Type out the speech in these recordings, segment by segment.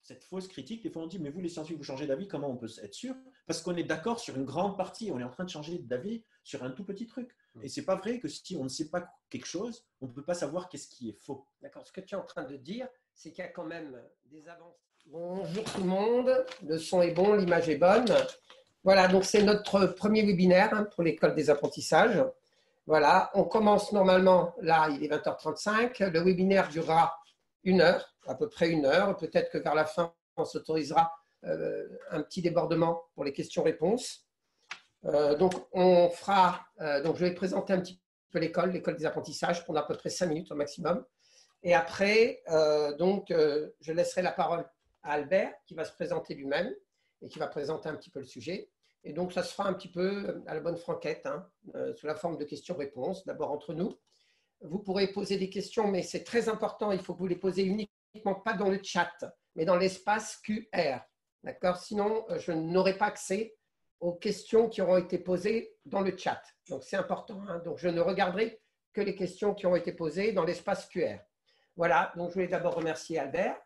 cette fausse critique. Des fois, on dit, mais vous, les scientifiques, vous changez d'avis, comment on peut être sûr? Parce qu'on est d'accord sur une grande partie, on est en train de changer d'avis sur un tout petit truc. Et c'est pas vrai que si on ne sait pas quelque chose, on ne peut pas savoir qu'est-ce qui est faux. D'accord. Ce que tu es en train de dire, c'est qu'il y a quand même des avancées. Bonjour tout le monde, le son est bon, l'image est bonne. Voilà, donc c'est notre premier webinaire pour l'école des apprentissages. Voilà, on commence normalement, là il est 20h35, le webinaire durera 1 heure, à peu près 1 heure. Peut-être que vers la fin, on s'autorisera un petit débordement pour les questions-réponses. Donc, donc je vais présenter un petit peu l'école des apprentissages pendant à peu près 5 minutes au maximum. Et après, je laisserai la parole à Albert qui va se présenter lui-même et qui va présenter un petit peu le sujet. Et donc, ça se fera un petit peu à la bonne franquette, sous la forme de questions-réponses, d'abord entre nous. Vous pourrez poser des questions, mais c'est très important, il faut que vous les posez uniquement pas dans le chat, mais dans l'espace QR. D'accord? Sinon, je n'aurai pas accès aux questions qui auront été posées dans le chat. Donc, c'est important. Donc, je ne regarderai que les questions qui ont été posées dans l'espace QR. Voilà, donc je voulais d'abord remercier Albert,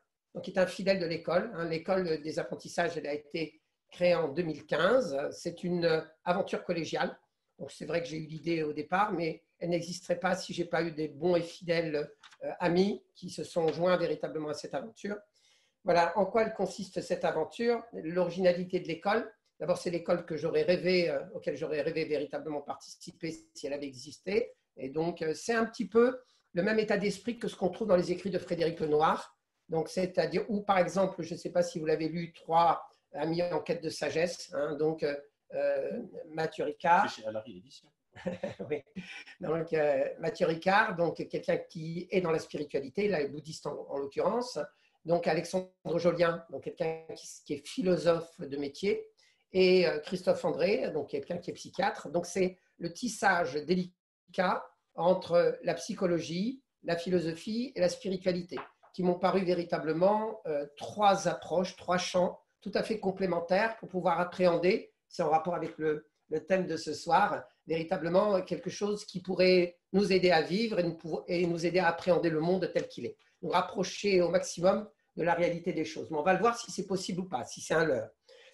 qui est un fidèle de l'école. L'école des apprentissages, elle a été créée en 2015. C'est une aventure collégiale. Donc, c'est vrai que j'ai eu l'idée au départ, mais elle n'existerait pas si je n'ai pas eu des bons et fidèles amis qui se sont joints véritablement à cette aventure. Voilà, en quoi elle consiste cette aventure? L'originalité de l'école. D'abord, c'est l'école auquel j'aurais rêvé véritablement participer si elle avait existé. Et donc, c'est un petit peu le même état d'esprit que ce qu'on trouve dans les écrits de Frédéric Lenoir. Donc, c'est-à-dire où, par exemple, je ne sais pas si vous l'avez lu, 3 amis en quête de sagesse. Mathieu Ricard. C'est chez Alary l'édition. Oui. Donc, Mathieu Ricard, donc quelqu'un qui est dans la spiritualité, là, bouddhiste en l'occurrence. Donc, Alexandre Jolien, donc quelqu'un qui est philosophe de métier. Et Christophe André, donc quelqu'un qui est psychiatre. Donc, c'est le tissage délicat entre la psychologie, la philosophie et la spiritualité, qui m'ont paru véritablement 3 approches, 3 champs tout à fait complémentaires pour pouvoir appréhender, c'est en rapport avec le thème de ce soir, véritablement quelque chose qui pourrait nous aider à vivre et nous aider à appréhender le monde tel qu'il est, nous rapprocher au maximum de la réalité des choses. Mais on va le voir si c'est possible ou pas, si c'est un leurre.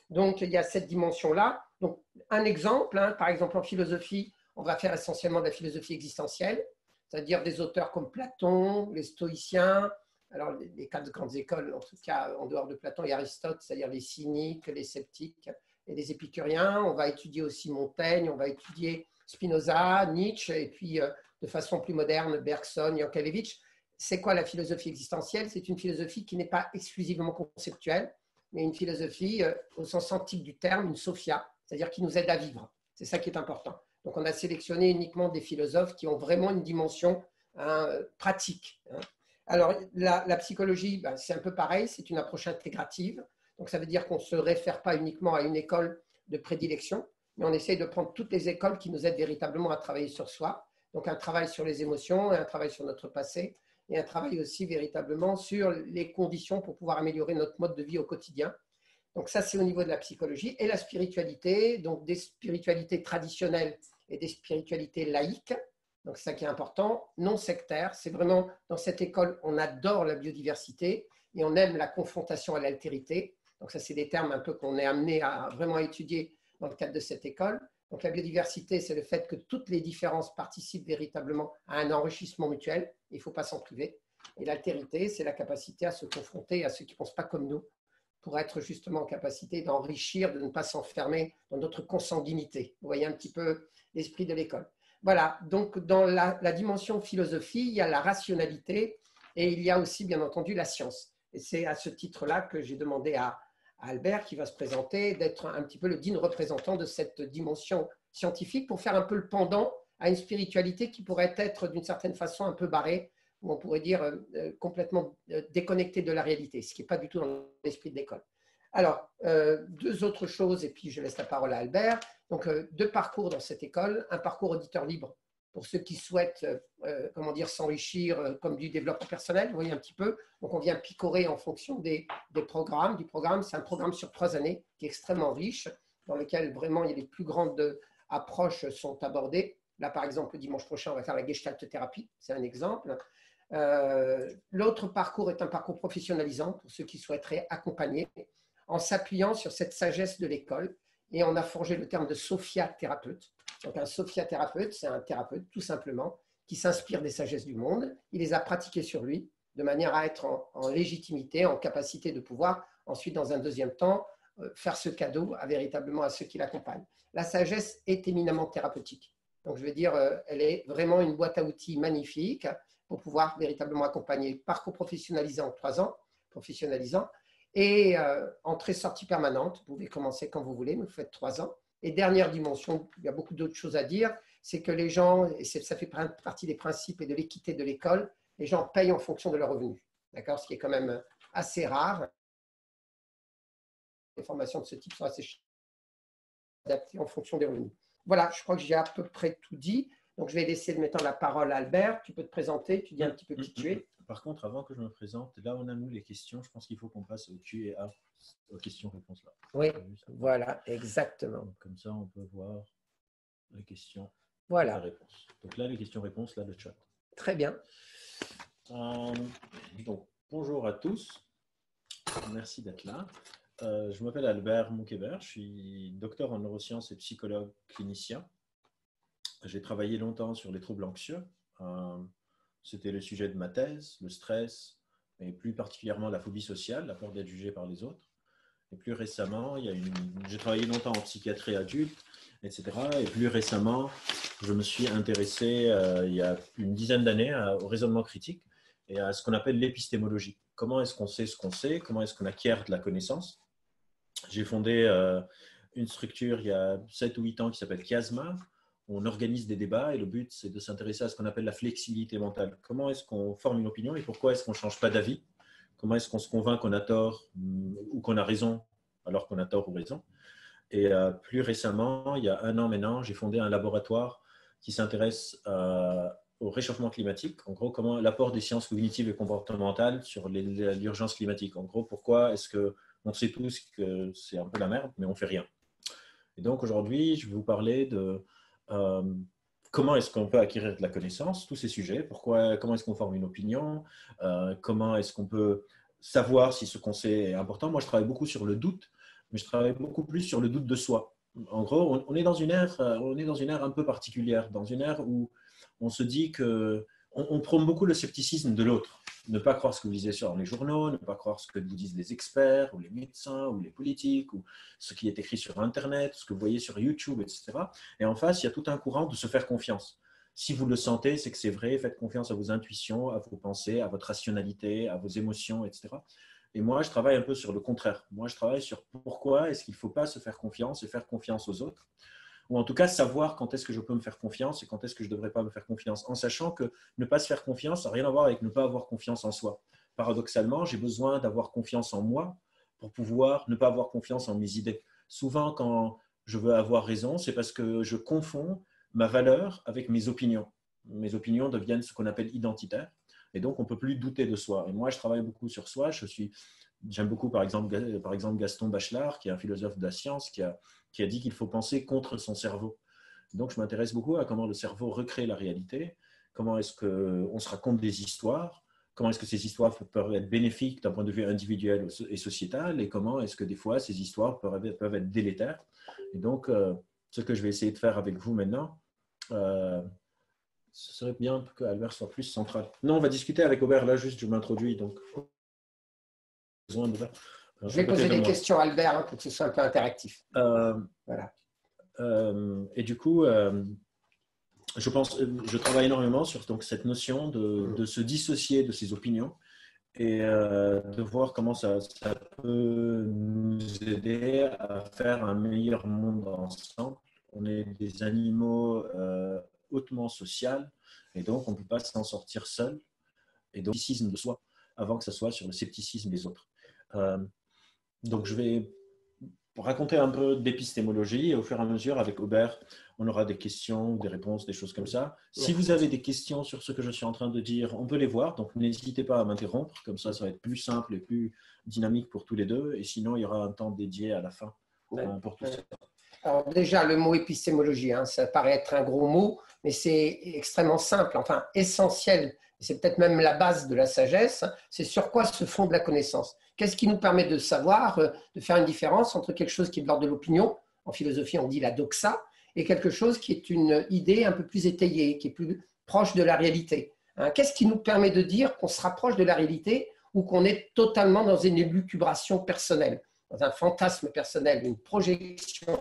Donc, il y a cette dimension-là. Donc, un exemple, par exemple en philosophie, on va faire essentiellement de la philosophie existentielle, c'est-à-dire des auteurs comme Platon, les stoïciens, alors les 4 grandes écoles, en tout cas en dehors de Platon et Aristote, c'est-à-dire les cyniques, les sceptiques et les épicuriens. On va étudier aussi Montaigne, on va étudier Spinoza, Nietzsche, et puis de façon plus moderne, Bergson, Jankélévitch. C'est quoi la philosophie existentielle? C'est une philosophie qui n'est pas exclusivement conceptuelle, mais une philosophie au sens antique du terme, une sophia, c'est-à-dire qui nous aide à vivre. C'est ça qui est important. Donc, on a sélectionné uniquement des philosophes qui ont vraiment une dimension pratique. Alors, la psychologie, c'est un peu pareil, c'est une approche intégrative. Donc, ça veut dire qu'on ne se réfère pas uniquement à une école de prédilection, mais on essaye de prendre toutes les écoles qui nous aident véritablement à travailler sur soi. Donc, un travail sur les émotions, un travail sur notre passé, et un travail aussi véritablement sur les conditions pour pouvoir améliorer notre mode de vie au quotidien. Donc ça, c'est au niveau de la psychologie. Et la spiritualité, donc des spiritualités traditionnelles et des spiritualités laïques. Donc c'est ça qui est important, non sectaire. C'est vraiment, dans cette école, on adore la biodiversité et on aime la confrontation à l'altérité. Donc ça, c'est des termes un peu qu'on est amené à vraiment étudier dans le cadre de cette école. Donc la biodiversité, c'est le fait que toutes les différences participent véritablement à un enrichissement mutuel. Il ne faut pas s'en priver. Et l'altérité, c'est la capacité à se confronter à ceux qui ne pensent pas comme nous, pour être justement en capacité d'enrichir, de ne pas s'enfermer dans notre consanguinité. Vous voyez un petit peu l'esprit de l'école. Voilà, donc dans la dimension philosophie, il y a la rationalité et il y a aussi, bien entendu, la science. Et c'est à ce titre-là que j'ai demandé à Albert, qui va se présenter, d'être un petit peu le digne représentant de cette dimension scientifique pour faire un peu le pendant à une spiritualité qui pourrait être d'une certaine façon un peu barrée, ou on pourrait dire complètement déconnectée de la réalité, ce qui n'est pas du tout dans l'esprit de l'école. Alors, 2 autres choses, et puis je laisse la parole à Albert. Donc, 2 parcours dans cette école, un parcours auditeur libre pour ceux qui souhaitent s'enrichir comme du développement personnel, vous voyez un petit peu. Donc, on vient picorer en fonction des programmes. C'est un programme sur 3 années qui est extrêmement riche, dans lequel vraiment les plus grandes approches sont abordées. Là, par exemple, le dimanche prochain, on va faire la gestalt thérapie, c'est un exemple. L'autre parcours est un parcours professionnalisant pour ceux qui souhaiteraient accompagner en s'appuyant sur cette sagesse de l'école. Et on a forgé le terme de Sophia-thérapeute. Donc un Sophia-thérapeute, c'est un thérapeute tout simplement qui s'inspire des sagesses du monde. Il les a pratiquées sur lui de manière à être en légitimité, en capacité de pouvoir ensuite, dans un deuxième temps, faire ce cadeau véritablement à ceux qui l'accompagnent. La sagesse est éminemment thérapeutique. Donc, je veux dire, elle est vraiment une boîte à outils magnifique pour pouvoir véritablement accompagner. Parcours professionnalisant, 3 ans, professionnalisant, et entrée-sortie permanente. Vous pouvez commencer quand vous voulez, mais vous faites 3 ans. Et dernière dimension, il y a beaucoup d'autres choses à dire, c'est que les gens, et ça fait partie des principes et de l'équité de l'école, les gens payent en fonction de leurs revenus. D'accord? Ce qui est quand même assez rare. Les formations de ce type sont assez adaptées en fonction des revenus. Voilà, je crois que j'ai à peu près tout dit. Donc, je vais laisser maintenant la parole à Albert. Tu peux te présenter, tu dis un petit peu qui tu es. Par contre, avant que je me présente, là, on a nous les questions. Je pense qu'il faut qu'on passe au Q&A, aux questions-réponses là. Oui, voilà, exactement. Donc, comme ça, on peut voir les questions voilà. et les réponses. Donc là, les questions-réponses, là, le chat. Très bien. Donc, bonjour à tous. Merci d'être là. Je m'appelle Albert Moukébert. Je suis docteur en neurosciences et psychologue clinicien. J'ai travaillé longtemps sur les troubles anxieux. C'était le sujet de ma thèse, le stress, et plus particulièrement la phobie sociale, la peur d'être jugé par les autres. Et plus récemment, j'ai travaillé longtemps en psychiatrie adulte, etc. Et plus récemment, je me suis intéressé, il y a une dizaine d'années, au raisonnement critique et à ce qu'on appelle l'épistémologie. Comment est-ce qu'on sait ce qu'on sait? Comment est-ce qu'on acquiert de la connaissance? J'ai fondé une structure il y a 7 ou 8 ans qui s'appelle Chiasma. On organise des débats et le but, c'est de s'intéresser à ce qu'on appelle la flexibilité mentale. Comment est-ce qu'on forme une opinion et pourquoi est-ce qu'on ne change pas d'avis? Comment est-ce qu'on se convainc qu'on a tort ou qu'on a raison alors qu'on a tort ou raison? Et plus récemment, il y a 1 an maintenant, j'ai fondé un laboratoire qui s'intéresse au réchauffement climatique. En gros, comment l'apport des sciences cognitives et comportementales sur l'urgence climatique. En gros, pourquoi est-ce qu'on sait tous que c'est un peu la merde, mais on ne fait rien? Et donc aujourd'hui, je vais vous parler de comment est-ce qu'on peut acquérir de la connaissance, tous ces sujets, comment est-ce qu'on forme une opinion, comment est-ce qu'on peut savoir si ce qu'on sait est important. Moi, je travaille beaucoup sur le doute, mais je travaille beaucoup plus sur le doute de soi. En gros, on est dans une ère un peu particulière, dans une ère où on se dit on prône beaucoup le scepticisme de l'autre. Ne pas croire ce que vous lisez sur les journaux, ne pas croire ce que vous disent les experts, ou les médecins, ou les politiques, ou ce qui est écrit sur Internet, ce que vous voyez sur YouTube, etc. Et en face, il y a tout un courant de se faire confiance. Si vous le sentez, c'est que c'est vrai, faites confiance à vos intuitions, à vos pensées, à votre rationalité, à vos émotions, etc. Et moi, je travaille un peu sur le contraire. Moi, je travaille sur pourquoi est-ce qu'il ne faut pas se faire confiance et faire confiance aux autres. Ou en tout cas, savoir quand est-ce que je peux me faire confiance et quand est-ce que je ne devrais pas me faire confiance, en sachant que ne pas se faire confiance, ça n'a rien à voir avec ne pas avoir confiance en soi. Paradoxalement, j'ai besoin d'avoir confiance en moi pour pouvoir ne pas avoir confiance en mes idées. Souvent, quand je veux avoir raison, c'est parce que je confonds ma valeur avec mes opinions. Mes opinions deviennent ce qu'on appelle identitaires. Et donc, on ne peut plus douter de soi. Et moi, je travaille beaucoup sur soi. J'aime beaucoup, par exemple, Gaston Bachelard, qui est un philosophe de la science, qui a dit qu'il faut penser contre son cerveau. Donc, je m'intéresse beaucoup à comment le cerveau recrée la réalité, comment est-ce qu'on se raconte des histoires, comment est-ce que ces histoires peuvent être bénéfiques d'un point de vue individuel et sociétal, et comment est-ce que des fois, ces histoires peuvent être délétères. Et donc, ce que je vais essayer de faire avec vous maintenant, ce serait bien que Albert soit plus central. Non, on va discuter avec Aubert. Là, juste, je m'introduis. Donc, je vais poser des questions à Albert pour que ce soit un peu interactif. Voilà. Et du coup, je travaille énormément sur donc, cette notion de se dissocier de ses opinions et de voir comment ça peut nous aider à faire un meilleur monde ensemble. On est des animaux hautement sociaux et donc on ne peut pas s'en sortir seul. Et donc, le scepticisme de soi avant que ça soit sur le scepticisme des autres. Donc, je vais raconter un peu d'épistémologie et au fur et à mesure, avec Aubert, on aura des questions, des réponses, des choses comme ça. Si vous avez des questions sur ce que je suis en train de dire, on peut les voir. Donc, n'hésitez pas à m'interrompre. Comme ça va être plus simple et plus dynamique pour tous les deux. Et sinon, il y aura un temps dédié à la fin pour tout ça. Alors déjà, le mot épistémologie, hein, ça paraît être un gros mot, mais c'est extrêmement simple, enfin essentiel. C'est peut-être même la base de la sagesse. C'est sur quoi se fonde la connaissance. Qu'est-ce qui nous permet de savoir, de faire une différence entre quelque chose qui est de l'ordre de l'opinion, en philosophie on dit la doxa, et quelque chose qui est une idée un peu plus étayée, qui est plus proche de la réalité. Hein, qu'est-ce qui nous permet de dire qu'on se rapproche de la réalité ou qu'on est totalement dans une élucubration personnelle, dans un fantasme personnel, une projection,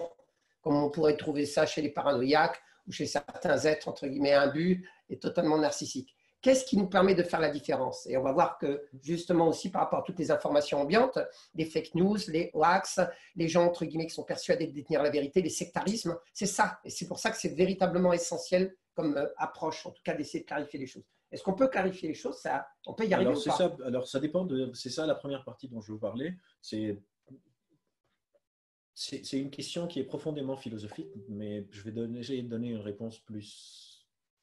comme on pourrait trouver ça chez les paranoïaques ou chez certains êtres, entre guillemets, imbus et totalement narcissiques. Qu'est-ce qui nous permet de faire la différence? Et on va voir que, justement aussi, par rapport à toutes les informations ambiantes, les fake news, les hoax, les gens, entre guillemets, qui sont persuadés de détenir la vérité, les sectarismes, c'est ça. Et c'est pour ça que c'est véritablement essentiel comme approche, en tout cas, d'essayer de clarifier les choses. Est-ce qu'on peut clarifier les choses? On peut y arriver ou pas? Alors, ça dépend c'est ça la première partie dont je veux parler. C'est une question qui est profondément philosophique, mais je vais donner une réponse plus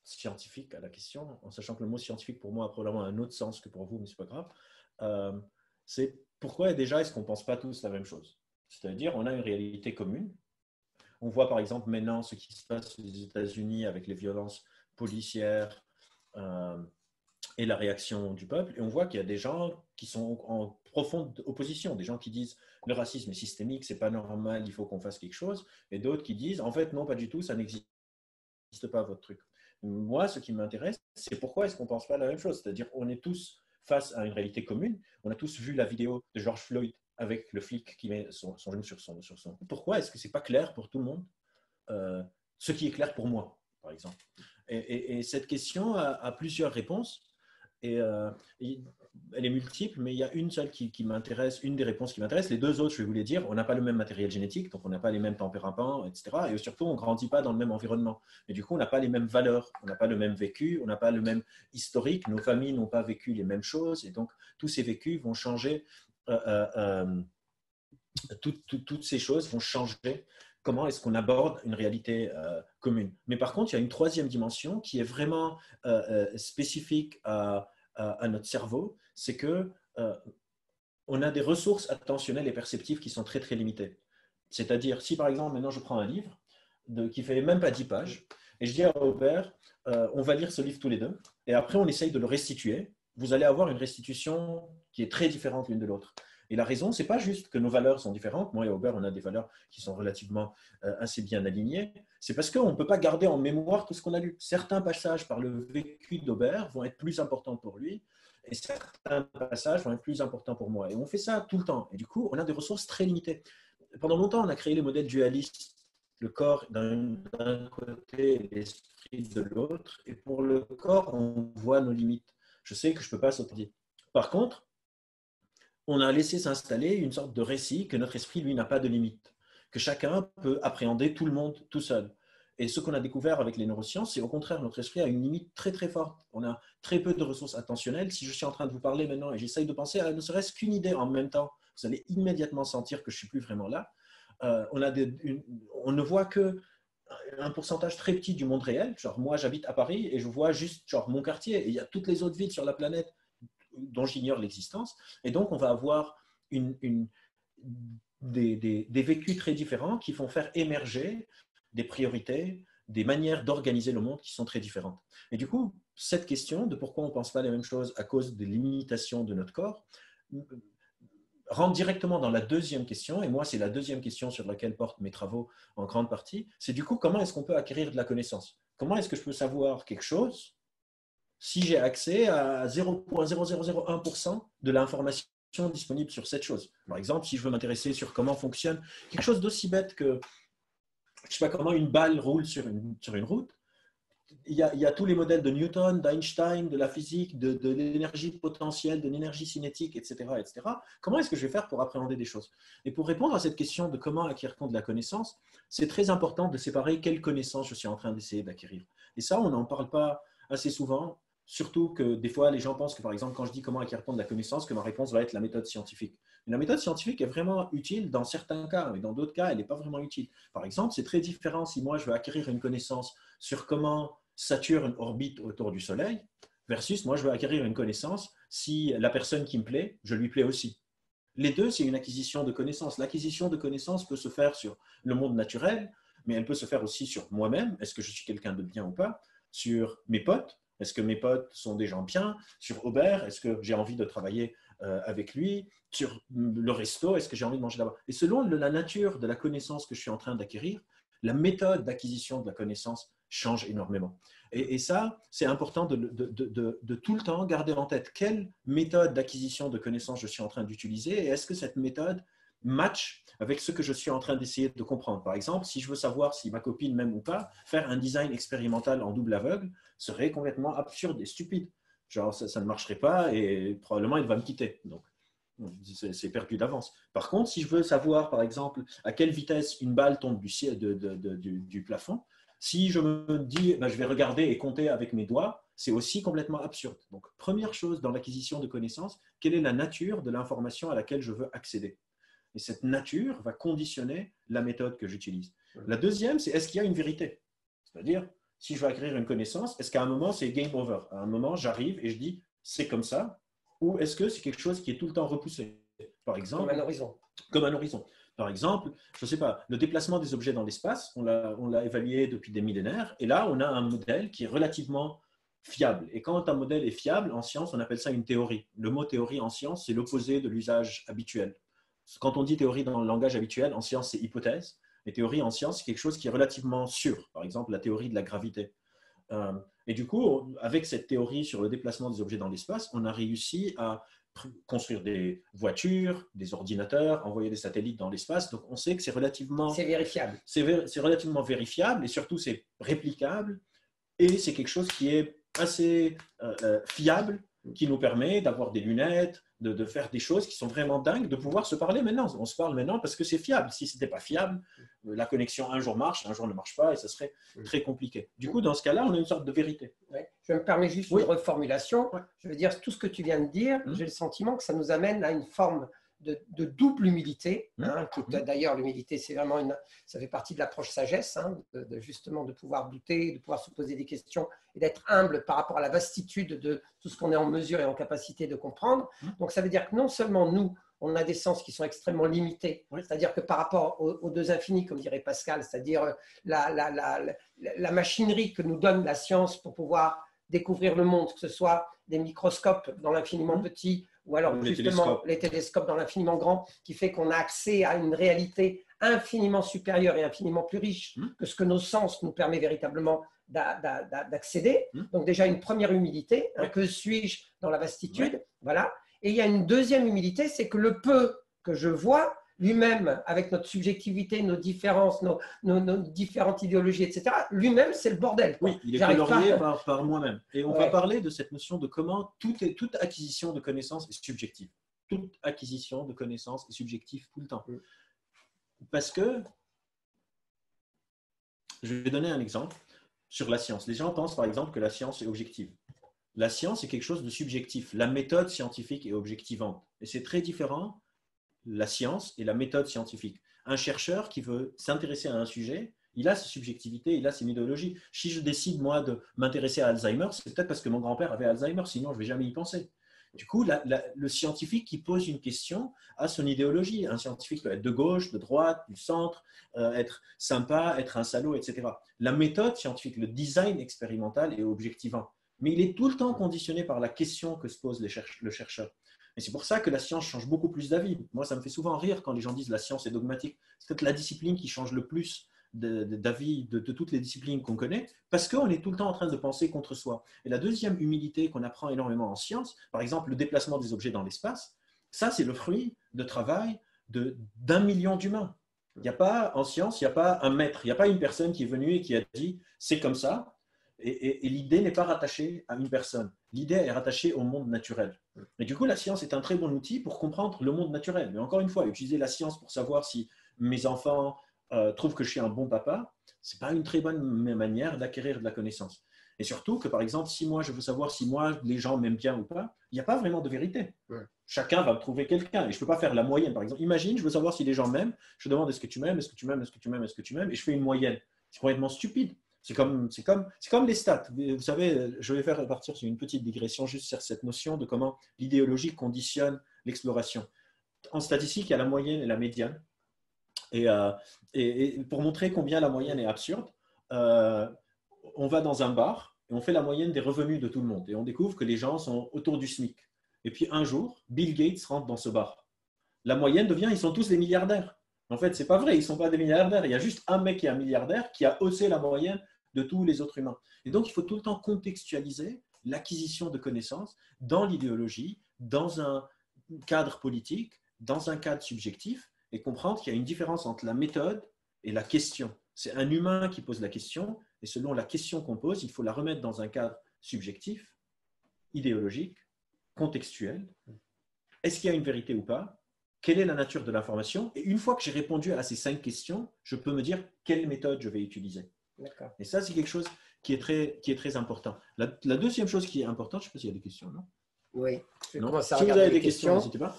scientifique à la question, en sachant que le mot scientifique pour moi a probablement un autre sens que pour vous, mais ce n'est pas grave. C'est pourquoi déjà est-ce qu'on ne pense pas tous la même chose? C'est-à-dire on a une réalité commune. On voit par exemple maintenant ce qui se passe aux États-Unis avec les violences policières et la réaction du peuple, et on voit qu'il y a des gens qui sont en profonde opposition, des gens qui disent le racisme est systémique, c'est pas normal, il faut qu'on fasse quelque chose, et d'autres qui disent en fait non, pas du tout, ça n'existe pas votre truc. Moi, ce qui m'intéresse, c'est pourquoi est-ce qu'on ne pense pas la même chose? C'est-à-dire on est tous face à une réalité commune, on a tous vu la vidéo de George Floyd avec le flic qui met son genou sur son cou. Pourquoi est-ce que ce n'est pas clair pour tout le monde ce qui est clair pour moi, par exemple? Et cette question a plusieurs réponses. Et elle est multiple, mais il y a une seule qui m'intéresse, une des réponses qui m'intéresse. Les deux autres, je vais vous les dire, on n'a pas le même matériel génétique, donc on n'a pas les mêmes tempéraments, etc. Et surtout, on ne grandit pas dans le même environnement. Et du coup, on n'a pas les mêmes valeurs, on n'a pas le même vécu, on n'a pas le même historique, nos familles n'ont pas vécu les mêmes choses, et donc tous ces vécus vont changer, toutes ces choses vont changer comment est-ce qu'on aborde une réalité commune. Mais par contre, il y a une troisième dimension qui est vraiment spécifique à notre cerveau, c'est que on a des ressources attentionnelles et perceptives qui sont très très limitées. C'est-à-dire, si par exemple maintenant je prends un livre qui fait même pas 10 pages et je dis à Robert, on va lire ce livre tous les deux et après on essaye de le restituer, vous allez avoir une restitution qui est très différente l'une de l'autre. Et la raison, c'est pas juste que nos valeurs sont différentes. Moi et Robert, on a des valeurs qui sont relativement assez bien alignées. C'est parce qu'on ne peut pas garder en mémoire tout ce qu'on a lu. Certains passages par le vécu d'Aubert vont être plus importants pour lui et certains passages vont être plus importants pour moi. Et on fait ça tout le temps. Et du coup, on a des ressources très limitées. Pendant longtemps, on a créé les modèles dualistes, le corps d'un côté et l'esprit de l'autre. Et pour le corps, on voit nos limites. Je sais que je ne peux pas sauter. Par contre, on a laissé s'installer une sorte de récit que notre esprit, lui, n'a pas de limite, que chacun peut appréhender tout le monde tout seul. Et ce qu'on a découvert avec les neurosciences, c'est au contraire, notre esprit a une limite très très forte. On a très peu de ressources attentionnelles. Si je suis en train de vous parler maintenant et j'essaye de penser à ne serait-ce qu'une idée en même temps, vous allez immédiatement sentir que je ne suis plus vraiment là. On ne voit que un pourcentage très petit du monde réel. Genre moi, j'habite à Paris et je vois juste genre, mon quartier. Et il y a toutes les autres villes sur la planète dont j'ignore l'existence. Et donc, on va avoir des vécus très différents qui vont faire émerger des priorités, des manières d'organiser le monde qui sont très différentes. Et du coup, cette question de pourquoi on ne pense pas les mêmes choses à cause des limitations de notre corps rentre directement dans la deuxième question, et moi, c'est la deuxième question sur laquelle portent mes travaux en grande partie, c'est du coup, comment est-ce qu'on peut acquérir de la connaissance? Comment est-ce que je peux savoir quelque chose si j'ai accès à 0,0001% de l'information disponible sur cette chose? Par exemple, si je veux m'intéresser sur comment fonctionne quelque chose d'aussi bête que, je ne sais pas comment une balle roule sur une route, il y a tous les modèles de Newton, d'Einstein, de la physique, de l'énergie potentielle, de l'énergie cinétique, etc., etc. Comment est-ce que je vais faire pour appréhender des choses? Et pour répondre à cette question de comment acquérir de la connaissance, c'est très important de séparer quelle connaissance je suis en train d'essayer d'acquérir. Et ça, on n'en parle pas assez souvent, surtout que des fois, les gens pensent que, par exemple, quand je dis comment acquérir de la connaissance, que ma réponse va être la méthode scientifique. Mais la méthode scientifique est vraiment utile dans certains cas, mais dans d'autres cas, elle n'est pas vraiment utile. Par exemple, c'est très différent si moi, je veux acquérir une connaissance sur comment Saturne orbite autour du Soleil, versus moi, je veux acquérir une connaissance si la personne qui me plaît, je lui plais aussi. Les deux, c'est une acquisition de connaissances. L'acquisition de connaissances peut se faire sur le monde naturel, mais elle peut se faire aussi sur moi-même. Est-ce que je suis quelqu'un de bien ou pas? Sur mes potes. Est-ce que mes potes sont des gens bien? Sur Aubert, est-ce que j'ai envie de travailler avec lui? Sur le resto, est-ce que j'ai envie de manger là-bas? Et selon la nature de la connaissance que je suis en train d'acquérir, la méthode d'acquisition de la connaissance change énormément. Et ça, c'est important de tout le temps garder en tête quelle méthode d'acquisition de connaissances je suis en train d'utiliser et est-ce que cette méthode match avec ce que je suis en train d'essayer de comprendre. Par exemple, si je veux savoir si ma copine m'aime ou pas, faire un design expérimental en double aveugle serait complètement absurde et stupide. Genre, ça ne marcherait pas et probablement il va me quitter. Donc, c'est perdu d'avance. Par contre, si je veux savoir, par exemple, à quelle vitesse une balle tombe du plafond, si je me dis, ben, je vais regarder et compter avec mes doigts, c'est aussi complètement absurde. Donc, première chose dans l'acquisition de connaissances, quelle est la nature de l'information à laquelle je veux accéder? Et cette nature va conditionner la méthode que j'utilise. La deuxième, c'est est-ce qu'il y a une vérité? C'est-à-dire, si je veux acquérir une connaissance, est-ce qu'à un moment, c'est game over? À un moment, j'arrive et je dis, c'est comme ça, ou est-ce que c'est quelque chose qui est tout le temps repoussé? Par exemple, comme un horizon. Comme un horizon. Par exemple, je ne sais pas, le déplacement des objets dans l'espace, on l'a évalué depuis des millénaires, et là, on a un modèle qui est relativement fiable. Et quand un modèle est fiable, en science, on appelle ça une théorie. Le mot théorie en science, c'est l'opposé de l'usage habituel. Quand on dit théorie dans le langage habituel, en science, c'est hypothèse. Et théorie en science, c'est quelque chose qui est relativement sûr. Par exemple, la théorie de la gravité. Et du coup, avec cette théorie sur le déplacement des objets dans l'espace, on a réussi à construire des voitures, des ordinateurs, envoyer des satellites dans l'espace. Donc, on sait que c'est relativement… C'est vérifiable. C'est relativement vérifiable et surtout, c'est réplicable. Et c'est quelque chose qui est assez fiable, qui nous permet d'avoir des lunettes, de faire des choses qui sont vraiment dingues, de pouvoir se parler maintenant. On se parle maintenant parce que c'est fiable. Si ce n'était pas fiable, la connexion un jour marche, un jour ne marche pas et ça serait très compliqué. Du coup, dans ce cas-là, on a une sorte de vérité. Ouais. Je me permets juste une reformulation. Ouais. Je veux dire, tout ce que tu viens de dire, j'ai le sentiment que ça nous amène à une forme de double humilité. D'ailleurs, l'humilité, c'est vraiment ça fait partie de l'approche sagesse, justement de pouvoir douter, de pouvoir se poser des questions et d'être humble par rapport à la vastitude de tout ce qu'on est en mesure et en capacité de comprendre. Donc, ça veut dire que non seulement nous, on a des sens qui sont extrêmement limités, c'est-à-dire que par rapport aux deux infinis, comme dirait Pascal, c'est-à-dire la machinerie que nous donne la science pour pouvoir découvrir le monde, que ce soit des microscopes dans l'infiniment petit ou alors justement les télescopes dans l'infiniment grand, qui fait qu'on a accès à une réalité infiniment supérieure et infiniment plus riche que ce que nos sens nous permettent véritablement d'accéder. Donc déjà une première humilité, que suis-je dans la vastitude, voilà. Et il y a une deuxième humilité, c'est que le peu que je vois, lui-même, avec notre subjectivité, nos différences, nos différentes idéologies, etc., lui-même, c'est le bordel. Oui, il est colorié par moi-même. Et on va parler de cette notion de comment toute acquisition de connaissances est subjective. Toute acquisition de connaissances est subjective tout le temps. Parce que, je vais donner un exemple sur la science. Les gens pensent par exemple que la science est objective. La science est quelque chose de subjectif. La méthode scientifique est objectivante. Et c'est très différent, la science et la méthode scientifique. Un chercheur qui veut s'intéresser à un sujet, il a ses subjectivités, il a ses méthodologies. Si je décide, moi, de m'intéresser à Alzheimer, c'est peut-être parce que mon grand-père avait Alzheimer, sinon je ne vais jamais y penser. Du coup, le scientifique qui pose une question a son idéologie. Un scientifique peut être de gauche, de droite, du centre, être sympa, être un salaud, etc. La méthode scientifique, le design expérimental est objectivant. Mais il est tout le temps conditionné par la question que se pose le chercheur. Et c'est pour ça que la science change beaucoup plus d'avis. Moi, ça me fait souvent rire quand les gens disent la science est dogmatique. C'est peut-être la discipline qui change le plus d'avis de toutes les disciplines qu'on connaît, parce qu'on est tout le temps en train de penser contre soi. Et la deuxième humilité qu'on apprend énormément en science, par exemple le déplacement des objets dans l'espace, ça c'est le fruit de travail d'1 million d'humains. Il n'y a pas, en science, il n'y a pas un maître, il n'y a pas une personne qui est venue et qui a dit c'est comme ça. Et l'idée n'est pas rattachée à une personne. L'idée est rattachée au monde naturel. Et du coup, la science est un très bon outil pour comprendre le monde naturel. Mais encore une fois, utiliser la science pour savoir si mes enfants trouvent que je suis un bon papa, ce n'est pas une très bonne manière d'acquérir de la connaissance. Et surtout que, par exemple, si moi, je veux savoir si moi, les gens m'aiment bien ou pas, il n'y a pas vraiment de vérité. Chacun va me trouver quelqu'un. Et je ne peux pas faire la moyenne. Par exemple, imagine, je veux savoir si les gens m'aiment. Je demande est-ce que tu m'aimes, est-ce que tu m'aimes, est-ce que tu m'aimes, est-ce que tu m'aimes, et je fais une moyenne. C'est complètement stupide. C'est comme les stats. Vous savez, je vais faire partir sur une petite digression juste sur cette notion de comment l'idéologie conditionne l'exploration. En statistique, il y a la moyenne et la médiane. Et, et pour montrer combien la moyenne est absurde, on va dans un bar et on fait la moyenne des revenus de tout le monde. Et on découvre que les gens sont autour du SMIC. Et puis un jour, Bill Gates rentre dans ce bar. La moyenne devient, ils sont tous des milliardaires. En fait, ce n'est pas vrai, ils ne sont pas des milliardaires. Il y a juste un mec qui est un milliardaire qui a haussé la moyenne de tous les autres humains. Et donc, il faut tout le temps contextualiser l'acquisition de connaissances dans l'idéologie, dans un cadre politique, dans un cadre subjectif, et comprendre qu'il y a une différence entre la méthode et la question. C'est un humain qui pose la question, et selon la question qu'on pose, il faut la remettre dans un cadre subjectif, idéologique, contextuel. Est-ce qu'il y a une vérité ou pas? Quelle est la nature de l'information? Et une fois que j'ai répondu à ces 5 questions, je peux me dire quelle méthode je vais utiliser. Et ça, c'est quelque chose qui est très important. La deuxième chose qui est importante, je ne sais pas s'il y a des questions, non? Oui. Non. Si vous avez des questions, n'hésitez pas.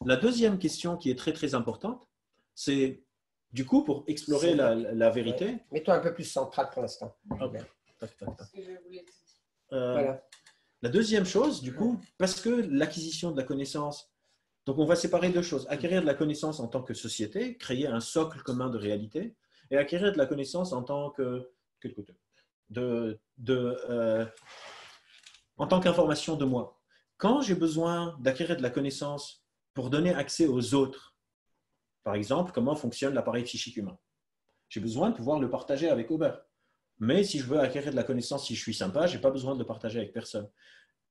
La deuxième question qui est très importante, c'est du coup pour explorer la vérité. Ouais. Mets-toi un peu plus central pour l'instant. Voilà. La deuxième chose, du coup, parce que l'acquisition de la connaissance, donc on va séparer 2 choses. Acquérir de la connaissance en tant que société, créer un socle commun de réalité, et acquérir de la connaissance en tant que en tant qu'information de moi. Quand j'ai besoin d'acquérir de la connaissance pour donner accès aux autres, par exemple, comment fonctionne l'appareil psychique humain, j'ai besoin de pouvoir le partager avec Aubert. Mais si je veux acquérir de la connaissance, si je suis sympa, je n'ai pas besoin de le partager avec personne.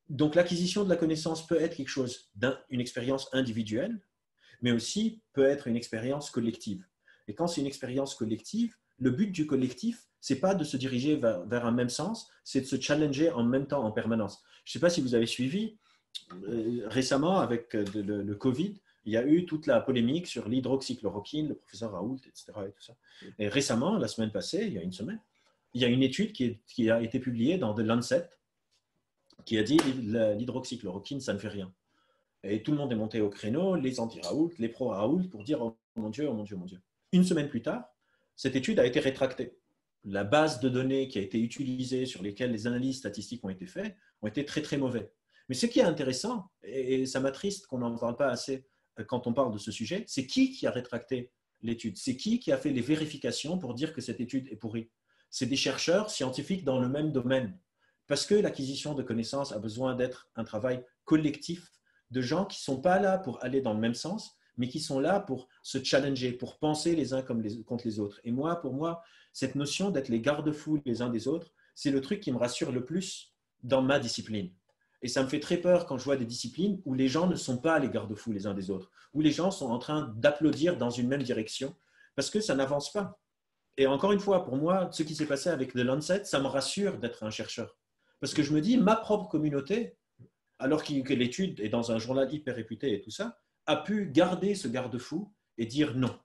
Donc l'acquisition de la connaissance peut être quelque chose d'une expérience individuelle, mais aussi peut être une expérience collective. Et quand c'est une expérience collective, le but du collectif, ce n'est pas de se diriger vers un même sens, c'est de se challenger en même temps, en permanence. Je ne sais pas si vous avez suivi, récemment, avec le Covid, il y a eu toute la polémique sur l'hydroxychloroquine, le professeur Raoult, etc. Et, tout ça. Et récemment, la semaine passée, il y a une semaine, il y a une étude qui a été publiée dans The Lancet qui a dit l'hydroxychloroquine, ça ne fait rien. Et tout le monde est monté au créneau, les anti-Raoult, les pro-Raoult, pour dire oh mon Dieu, oh mon Dieu, oh mon Dieu. Une semaine plus tard, cette étude a été rétractée. La base de données qui a été utilisée, sur lesquelles les analyses statistiques ont été faites, ont été très mauvais. Mais ce qui est intéressant, et ça m'attriste qu'on n'en parle pas assez quand on parle de ce sujet, c'est qui a rétracté l'étude? C'est qui a fait les vérifications pour dire que cette étude est pourrie? C'est des chercheurs scientifiques dans le même domaine. Parce que l'acquisition de connaissances a besoin d'être un travail collectif de gens qui ne sont pas là pour aller dans le même sens, mais qui sont là pour se challenger, pour penser les uns contre les autres. Et moi, pour moi, cette notion d'être les garde-fous les uns des autres, c'est le truc qui me rassure le plus dans ma discipline. Et ça me fait très peur quand je vois des disciplines où les gens ne sont pas les garde-fous les uns des autres, où les gens sont en train d'applaudir dans une même direction, parce que ça n'avance pas. Et encore une fois, pour moi, ce qui s'est passé avec The Lancet, ça me rassure d'être un chercheur. Parce que je me dis, ma propre communauté, alors que l'étude est dans un journal hyper réputé et tout ça, a pu garder ce garde-fou et dire non.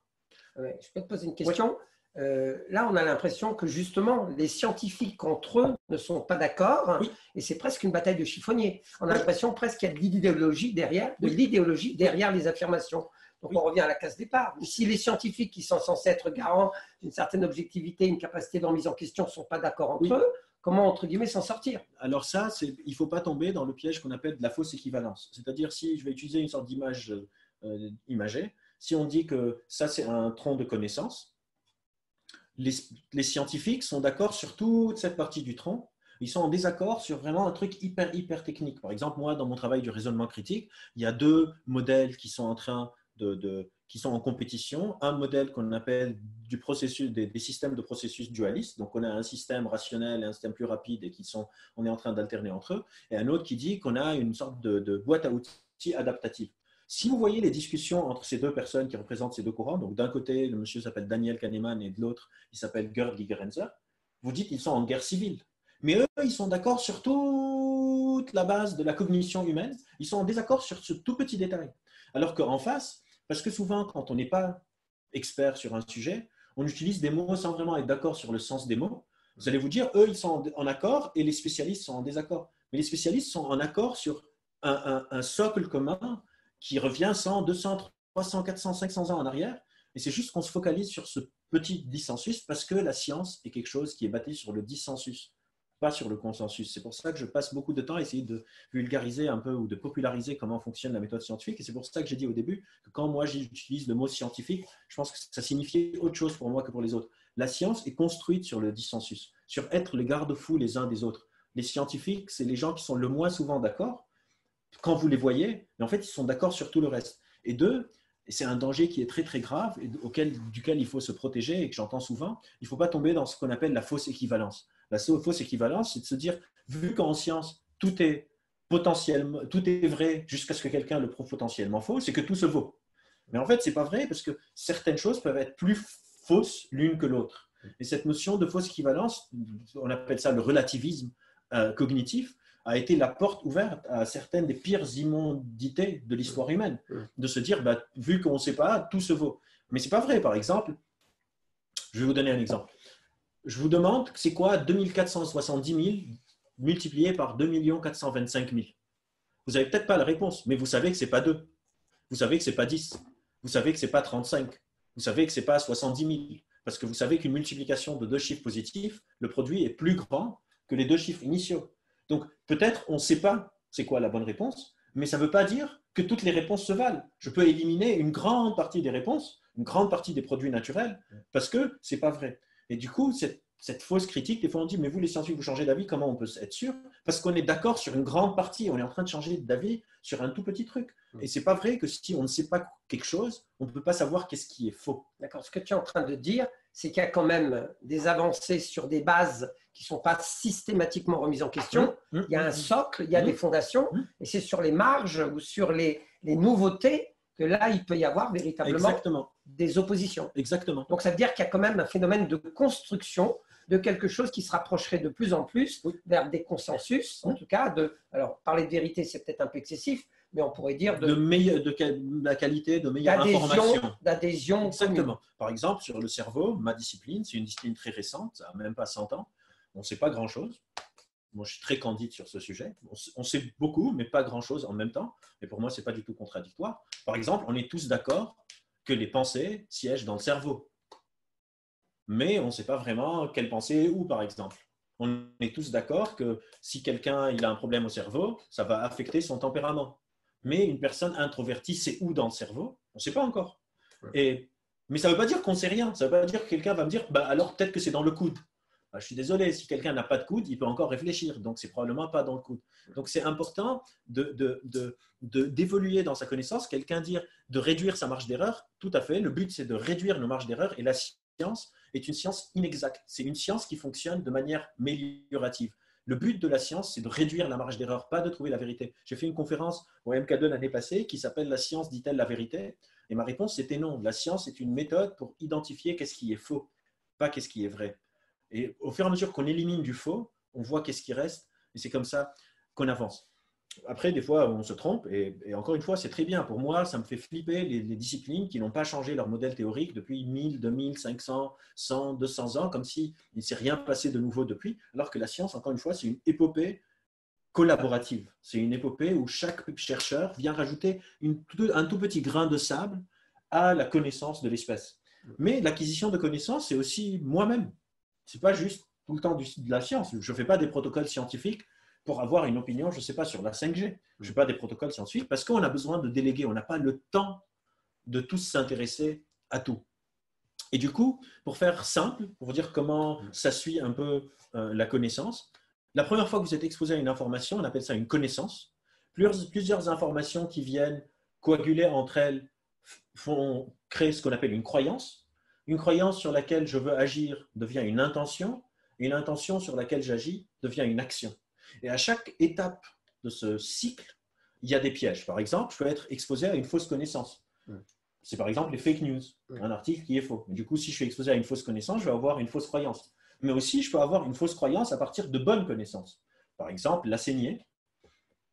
Ouais, je peux te poser une question. Là, on a l'impression que justement, les scientifiques entre eux ne sont pas d'accord, oui. Et c'est presque une bataille de chiffonniers. On a l'impression presque qu'il y a de l'idéologie derrière, les affirmations. Donc, on revient à la case départ. Si les scientifiques qui sont censés être garants d'une certaine objectivité, une capacité de remise en question ne sont pas d'accord entre eux, comment, entre guillemets, s'en sortir? Alors ça, il ne faut pas tomber dans le piège qu'on appelle de la fausse équivalence. C'est-à-dire, si je vais utiliser une sorte d'image imagée, si on dit que ça, c'est un tronc de connaissances, les scientifiques sont d'accord sur toute cette partie du tronc. Ils sont en désaccord sur vraiment un truc hyper technique. Par exemple, moi, dans mon travail du raisonnement critique, il y a 2 modèles qui sont qui sont en compétition. Un modèle qu'on appelle des systèmes de processus dualistes. Donc, on a un système rationnel et un système plus rapide et on est en train d'alterner entre eux. Et un autre qui dit qu'on a une sorte de boîte à outils adaptative. Si vous voyez les discussions entre ces 2 personnes qui représentent ces 2 courants, donc d'un côté, le monsieur s'appelle Daniel Kahneman et de l'autre, il s'appelle Gerd Gigerenzer, vous dites qu'ils sont en guerre civile. Mais eux, ils sont d'accord sur toute la base de la cognition humaine. Ils sont en désaccord sur ce tout petit détail. Alors qu'en face, parce que souvent, quand on n'est pas expert sur un sujet, on utilise des mots sans vraiment être d'accord sur le sens des mots. Vous allez vous dire, eux, ils sont en accord et les spécialistes sont en désaccord. Mais les spécialistes sont en accord sur un socle commun qui revient 100, 200, 300, 400, 500 ans en arrière. Et c'est juste qu'on se focalise sur ce petit dissensus parce que la science est quelque chose qui est bâti sur le dissensus. pas sur le consensus. C'est pour ça que je passe beaucoup de temps à essayer de vulgariser un peu ou de populariser comment fonctionne la méthode scientifique. Et c'est pour ça que j'ai dit au début que quand moi j'utilise le mot scientifique, je pense que ça signifie autre chose pour moi que pour les autres. La science est construite sur le dissensus, sur être les garde-fous les uns des autres. Les scientifiques, c'est les gens qui sont le moins souvent d'accord quand vous les voyez, mais en fait, ils sont d'accord sur tout le reste. Et deux, et c'est un danger qui est très très grave et duquel il faut se protéger et que j'entends souvent, il ne faut pas tomber dans ce qu'on appelle la fausse équivalence. La fausse équivalence, c'est de se dire, vu qu'en science, tout est potentiellement, tout est vrai jusqu'à ce que quelqu'un le prouve potentiellement faux, c'est que tout se vaut. Mais en fait, ce n'est pas vrai parce que certaines choses peuvent être plus fausses l'une que l'autre. Et cette notion de fausse équivalence, on appelle ça le relativisme cognitif, a été la porte ouverte à certaines des pires immondités de l'histoire humaine. De se dire, bah, vu qu'on ne sait pas, tout se vaut. Mais ce n'est pas vrai. Par exemple, je vais vous donner un exemple. Je vous demande, c'est quoi 2470 000 multiplié par 2 425 000? Vous n'avez peut-être pas la réponse, mais vous savez que ce n'est pas 2. Vous savez que ce n'est pas 10. Vous savez que ce n'est pas 35. Vous savez que ce n'est pas 70 000. Parce que vous savez qu'une multiplication de 2 chiffres positifs, le produit est plus grand que les 2 chiffres initiaux. Donc, peut-être on ne sait pas c'est quoi la bonne réponse, mais ça ne veut pas dire que toutes les réponses se valent. Je peux éliminer une grande partie des réponses, une grande partie des produits naturels, parce que ce n'est pas vrai. Et du coup, cette fausse critique, des fois on dit, mais vous les scientifiques, vous changez d'avis, comment on peut être sûr? Parce qu'on est d'accord sur une grande partie, on est en train de changer d'avis sur un tout petit truc. Et ce n'est pas vrai que si on ne sait pas quelque chose, on ne peut pas savoir qu'est-ce qui est faux. D'accord. Ce que tu es en train de dire, c'est qu'il y a quand même des avancées sur des bases qui ne sont pas systématiquement remises en question. Il y a un socle, il y a des fondations, et c'est sur les marges ou sur les nouveautés que là, il peut y avoir véritablement des oppositions. Exactement. Donc, ça veut dire qu'il y a quand même un phénomène de construction de quelque chose qui se rapprocherait de plus en plus vers des consensus, en tout cas. Alors, parler de vérité, c'est peut-être un peu excessif, mais on pourrait dire de la qualité, de meilleure information. D'adhésion. Exactement. Commune. Par exemple, sur le cerveau, ma discipline, c'est une discipline très récente, ça n'a même pas 100 ans. On ne sait pas grand-chose. Moi, je suis très candide sur ce sujet. On sait beaucoup, mais pas grand-chose en même temps. Et pour moi, ce n'est pas du tout contradictoire. Par exemple, on est tous d'accord que les pensées siègent dans le cerveau. Mais on ne sait pas vraiment quelle pensée est où, par exemple. On est tous d'accord que si quelqu'un il a un problème au cerveau, ça va affecter son tempérament. Mais une personne introvertie, c'est où dans le cerveau? On ne sait pas encore. Mais ça ne veut pas dire qu'on ne sait rien. Ça ne veut pas dire que quelqu'un va me dire, bah, alors peut-être que c'est dans le coude. Bah, je suis désolé, si quelqu'un n'a pas de coude, il peut encore réfléchir. Donc, c'est probablement pas dans le coude. Donc, c'est important d'évoluer dans sa connaissance. Quelqu'un dire de réduire sa marge d'erreur, tout à fait. Le but, c'est de réduire nos marges d'erreur. Et la science est une science inexacte. C'est une science qui fonctionne de manière améliorative. Le but de la science, c'est de réduire la marge d'erreur, pas de trouver la vérité. J'ai fait une conférence au MK2 l'année passée qui s'appelle « La science dit-elle la vérité ?» Et ma réponse, c'était non. La science est une méthode pour identifier qu'est-ce qui est faux, pas qu'est-ce qui est vrai. Et au fur et à mesure qu'on élimine du faux, on voit qu'est-ce qui reste. Et c'est comme ça qu'on avance. Après, des fois, on se trompe. Et encore une fois, c'est très bien. Pour moi, ça me fait flipper les disciplines qui n'ont pas changé leur modèle théorique depuis 1000, 2000, 500, 100, 200 ans, comme s'il ne s'est rien passé de nouveau depuis. Alors que la science, encore une fois, c'est une épopée collaborative. C'est une épopée où chaque chercheur vient rajouter un tout petit grain de sable à la connaissance de l'espèce. Mais l'acquisition de connaissances, c'est aussi moi-même. Ce n'est pas juste tout le temps de la science. Je ne fais pas des protocoles scientifiques pour avoir une opinion, je ne sais pas, sur la 5G. Je ne fais pas des protocoles scientifiques parce qu'on a besoin de déléguer. On n'a pas le temps de tous s'intéresser à tout. Et du coup, pour faire simple, pour vous dire comment ça suit un peu la connaissance, la première fois que vous êtes exposé à une information, on appelle ça une connaissance. Plusieurs informations qui viennent coaguler entre elles font créer ce qu'on appelle une croyance. Une croyance sur laquelle je veux agir devient une intention. Une intention sur laquelle j'agis devient une action. Et à chaque étape de ce cycle, il y a des pièges. Par exemple, je peux être exposé à une fausse connaissance. C'est par exemple les fake news, un article qui est faux. Du coup, si je suis exposé à une fausse connaissance, je vais avoir une fausse croyance. Mais aussi, je peux avoir une fausse croyance à partir de bonnes connaissances. Par exemple, la saignée.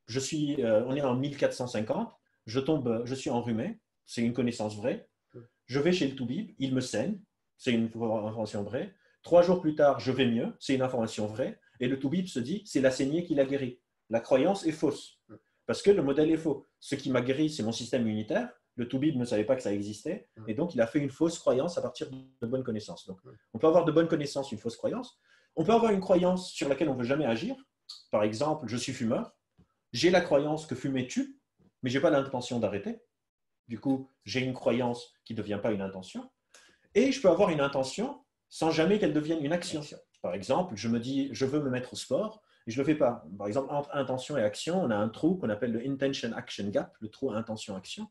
On est en 1450, je suis enrhumé, c'est une connaissance vraie. Je vais chez le toubib, il me saigne, c'est une information vraie. 3 jours plus tard, je vais mieux, c'est une information vraie. Et le toubib se dit, c'est la saignée qui l'a guéri. La croyance est fausse, parce que le modèle est faux. Ce qui m'a guéri, c'est mon système immunitaire. Le toubib ne savait pas que ça existait, et donc il a fait une fausse croyance à partir de bonnes connaissances. Donc, on peut avoir de bonnes connaissances, une fausse croyance. On peut avoir une croyance sur laquelle on ne veut jamais agir. Par exemple, je suis fumeur. J'ai la croyance que fumer tue, mais je n'ai pas l'intention d'arrêter. Du coup, j'ai une croyance qui ne devient pas une intention. Et je peux avoir une intention sans jamais qu'elle devienne une action. Par exemple, je me dis, je veux me mettre au sport et je ne le fais pas. Par exemple, entre intention et action, on a un trou qu'on appelle le intention-action gap, le trou intention-action.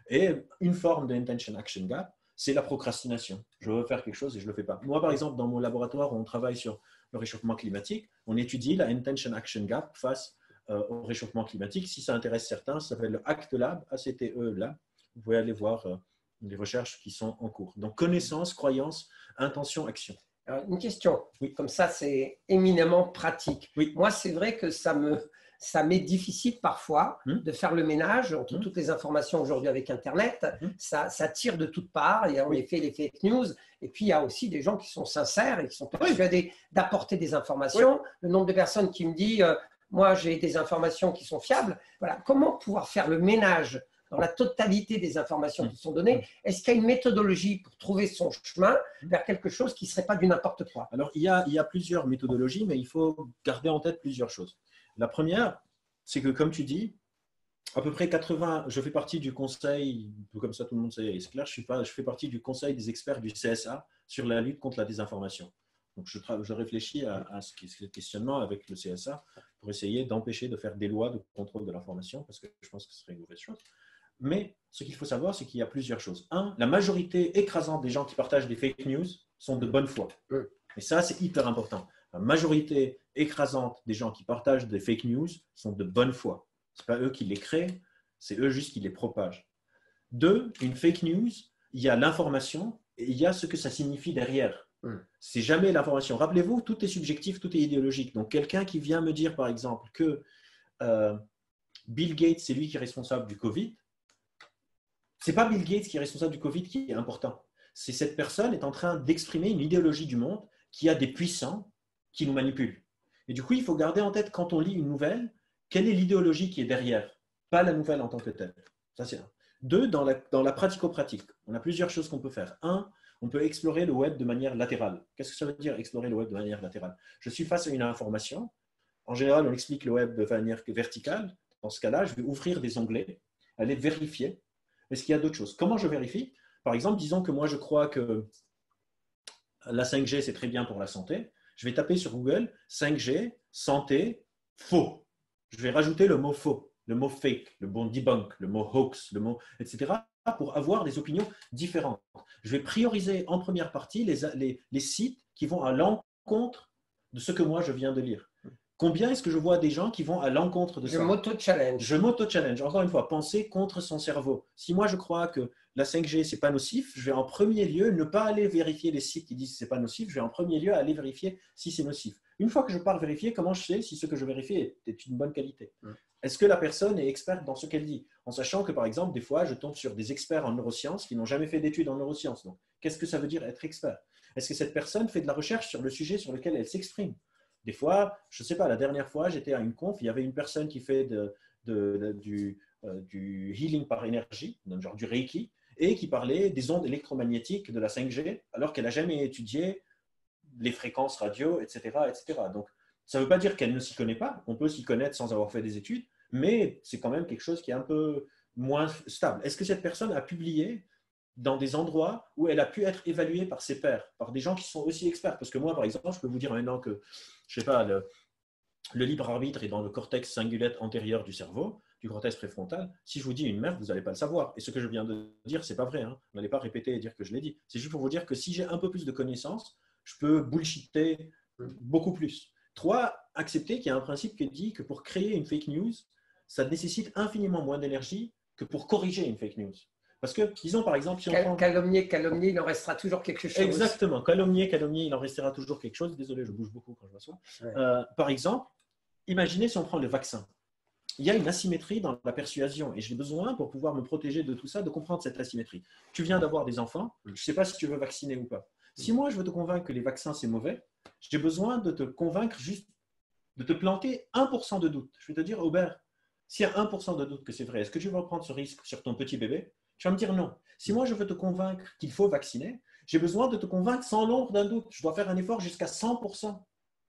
Et une forme de intention-action gap, c'est la procrastination. Je veux faire quelque chose et je ne le fais pas. Moi, par exemple, dans mon laboratoire où on travaille sur le réchauffement climatique, on étudie la intention-action gap face au réchauffement climatique. Si ça intéresse certains, ça s'appelle le ACT Lab, ACTE Lab. Vous pouvez aller voir les recherches qui sont en cours. Donc, connaissance, croyance, intention, action. Alors, une question, oui. Comme ça, c'est éminemment pratique. Oui. Moi, c'est vrai que ça m'est difficile parfois de faire le ménage entre toutes les informations aujourd'hui avec Internet. Ça tire de toutes parts. Il y a en effet les fake news. Et puis, il y a aussi des gens qui sont sincères et qui sont persuadés d'apporter des informations. Le nombre de personnes qui me disent moi, j'ai des informations qui sont fiables. Voilà. Comment pouvoir faire le ménage dans la totalité des informations qui sont données? Est-ce qu'il y a une méthodologie pour trouver son chemin vers quelque chose qui ne serait pas du n'importe quoi? Alors, il y a plusieurs méthodologies, mais il faut garder en tête plusieurs choses. La première, c'est que, comme tu dis, à peu près 80, je fais partie du conseil, comme ça tout le monde sait, c'est clair, je fais partie du conseil des experts du CSA sur la lutte contre la désinformation. Donc, je réfléchis à ce questionnement avec le CSA pour essayer d'empêcher de faire des lois de contrôle de l'information, parce que je pense que ce serait une mauvaise chose. Mais ce qu'il faut savoir, c'est qu'il y a plusieurs choses. Un, la majorité écrasante des gens qui partagent des fake news sont de bonne foi. Et ça, c'est hyper important. La majorité écrasante des gens qui partagent des fake news sont de bonne foi. Ce n'est pas eux qui les créent, c'est eux juste qui les propagent. Deux, une fake news, il y a l'information et il y a ce que ça signifie derrière. C'est jamais l'information. Rappelez-vous, tout est subjectif, tout est idéologique. Donc, quelqu'un qui vient me dire, par exemple, que Bill Gates, c'est lui qui est responsable du Covid, ce n'est pas Bill Gates qui est responsable du Covid qui est important. C'est cette personne est en train d'exprimer une idéologie du monde qui a des puissants qui nous manipulent. Et du coup, il faut garder en tête quand on lit une nouvelle, quelle est l'idéologie qui est derrière, pas la nouvelle en tant que telle. Ça, c'est un. Deux, dans la pratico-pratique, on a plusieurs choses qu'on peut faire. Un, on peut explorer le web de manière latérale. Qu'est-ce que ça veut dire explorer le web de manière latérale? Je suis face à une information. En général, on explique le web de manière verticale. Dans ce cas-là, je vais ouvrir des onglets, aller vérifier. Est-ce qu'il y a d'autres choses? Comment je vérifie? Par exemple, disons que moi, je crois que la 5G, c'est très bien pour la santé. Je vais taper sur Google 5G, santé, faux. Je vais rajouter le mot faux, le mot fake, le mot debunk, le mot hoax, le mot, etc. pour avoir des opinions différentes. Je vais prioriser en première partie les sites qui vont à l'encontre de ce que moi, je viens de lire. Combien est-ce que je vois des gens qui vont à l'encontre de ça? Je m'auto-challenge. Je m'auto-challenge. Encore une fois, penser contre son cerveau. Si moi, je crois que la 5G, ce n'est pas nocif, je vais en premier lieu ne pas aller vérifier les sites qui disent que ce n'est pas nocif, je vais en premier lieu aller vérifier si c'est nocif. Une fois que je pars vérifier, comment je sais si ce que je vérifie est une bonne qualité? Est-ce que la personne est experte dans ce qu'elle dit? En sachant que, par exemple, des fois, je tombe sur des experts en neurosciences qui n'ont jamais fait d'études en neurosciences. Donc, qu'est-ce que ça veut dire être expert? Est-ce que cette personne fait de la recherche sur le sujet sur lequel elle s'exprime? Des fois, je ne sais pas, la dernière fois, j'étais à une conf, il y avait une personne qui fait du healing par énergie, genre du Reiki, et qui parlait des ondes électromagnétiques de la 5G, alors qu'elle n'a jamais étudié les fréquences radio, etc. etc. Donc, ça ne veut pas dire qu'elle ne s'y connaît pas, on peut s'y connaître sans avoir fait des études, mais c'est quand même quelque chose qui est un peu moins stable. Est-ce que cette personne a publié dans des endroits où elle a pu être évaluée par ses pairs, par des gens qui sont aussi experts? Parce que moi, par exemple, je peux vous dire maintenant que, je ne sais pas, le libre arbitre est dans le cortex cingulate antérieur du cerveau, du cortex préfrontal. Si je vous dis une merde, vous n'allez pas le savoir. Et ce que je viens de dire, ce n'est pas vrai. Hein. Vous n'allez pas répéter et dire que je l'ai dit. C'est juste pour vous dire que si j'ai un peu plus de connaissances, je peux bullshitter beaucoup plus. 3, accepter qu'il y a un principe qui dit que pour créer une fake news, ça nécessite infiniment moins d'énergie que pour corriger une fake news. Parce que, disons par exemple, si on prend... Calomnier, il en restera toujours quelque chose. Exactement. Calomnier, il en restera toujours quelque chose. Désolé, je bouge beaucoup quand je m'assois. Ouais. Par exemple, imaginez si on prend le vaccin. Il y a une asymétrie dans la persuasion et j'ai besoin, pour pouvoir me protéger de tout ça, de comprendre cette asymétrie. Tu viens d'avoir des enfants, je ne sais pas si tu veux vacciner ou pas. Si moi, je veux te convaincre que les vaccins, c'est mauvais, j'ai besoin de te convaincre juste de te planter 1% de doute. Je vais te dire, Aubert, s'il y a 1% de doute que c'est vrai, est-ce que tu vas prendre ce risque sur ton petit bébé? Tu vas me dire non. Si moi, je veux te convaincre qu'il faut vacciner, j'ai besoin de te convaincre sans l'ombre d'un doute. Je dois faire un effort jusqu'à 100%.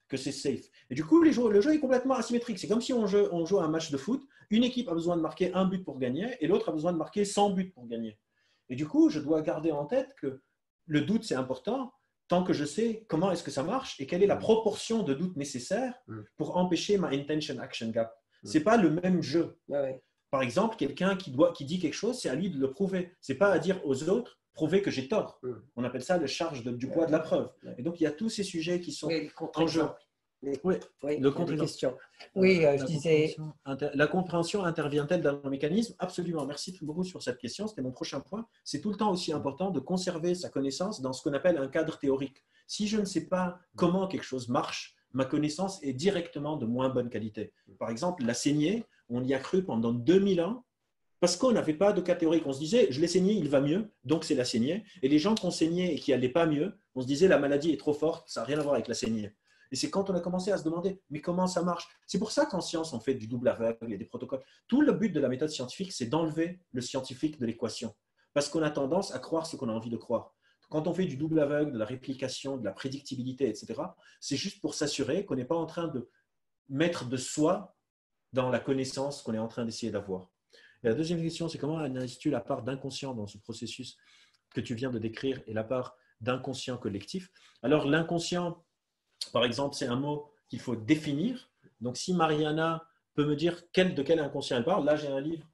que c'est safe. Et du coup, le jeu est complètement asymétrique. C'est comme si on joue à un match de foot. Une équipe a besoin de marquer un but pour gagner et l'autre a besoin de marquer 100 buts pour gagner. Et du coup, je dois garder en tête que le doute, c'est important tant que je sais comment est-ce que ça marche et quelle est la proportion de doute nécessaire pour empêcher ma intention-action gap. Ce n'est pas le même jeu. Par exemple, quelqu'un qui dit quelque chose, c'est à lui de le prouver. Ce n'est pas à dire aux autres, prouver que j'ai tort. On appelle ça le charge du poids de la preuve. Et donc, il y a tous ces sujets qui sont en jeu. Oui, le contre-question. Oui, je disais… La compréhension intervient-elle dans le mécanisme? Absolument. Merci beaucoup sur cette question. C'était mon prochain point. C'est tout le temps aussi important de conserver sa connaissance dans ce qu'on appelle un cadre théorique. Si je ne sais pas comment quelque chose marche, ma connaissance est directement de moins bonne qualité. Par exemple, la saignée, on y a cru pendant 2000 ans parce qu'on n'avait pas de cas théorique. On se disait, je l'ai saigné, il va mieux, donc c'est la saignée. Et les gens qui ont saigné et qui n'allaient pas mieux, on se disait, la maladie est trop forte, ça n'a rien à voir avec la saignée. Et c'est quand on a commencé à se demander, mais comment ça marche? C'est pour ça qu'en science, on fait du double aveugle et des protocoles. Tout le but de la méthode scientifique, c'est d'enlever le scientifique de l'équation. Parce qu'on a tendance à croire ce qu'on a envie de croire. Quand on fait du double aveugle, de la réplication, de la prédictibilité, etc., c'est juste pour s'assurer qu'on n'est pas en train de mettre de soi dans la connaissance qu'on est en train d'essayer d'avoir. Et la deuxième question, c'est comment analyses-tu la part d'inconscient dans ce processus que tu viens de décrire et la part d'inconscient collectif? Alors, l'inconscient, par exemple, c'est un mot qu'il faut définir. Donc, si Mariana peut me dire de quel inconscient elle parle, là, j'ai un livre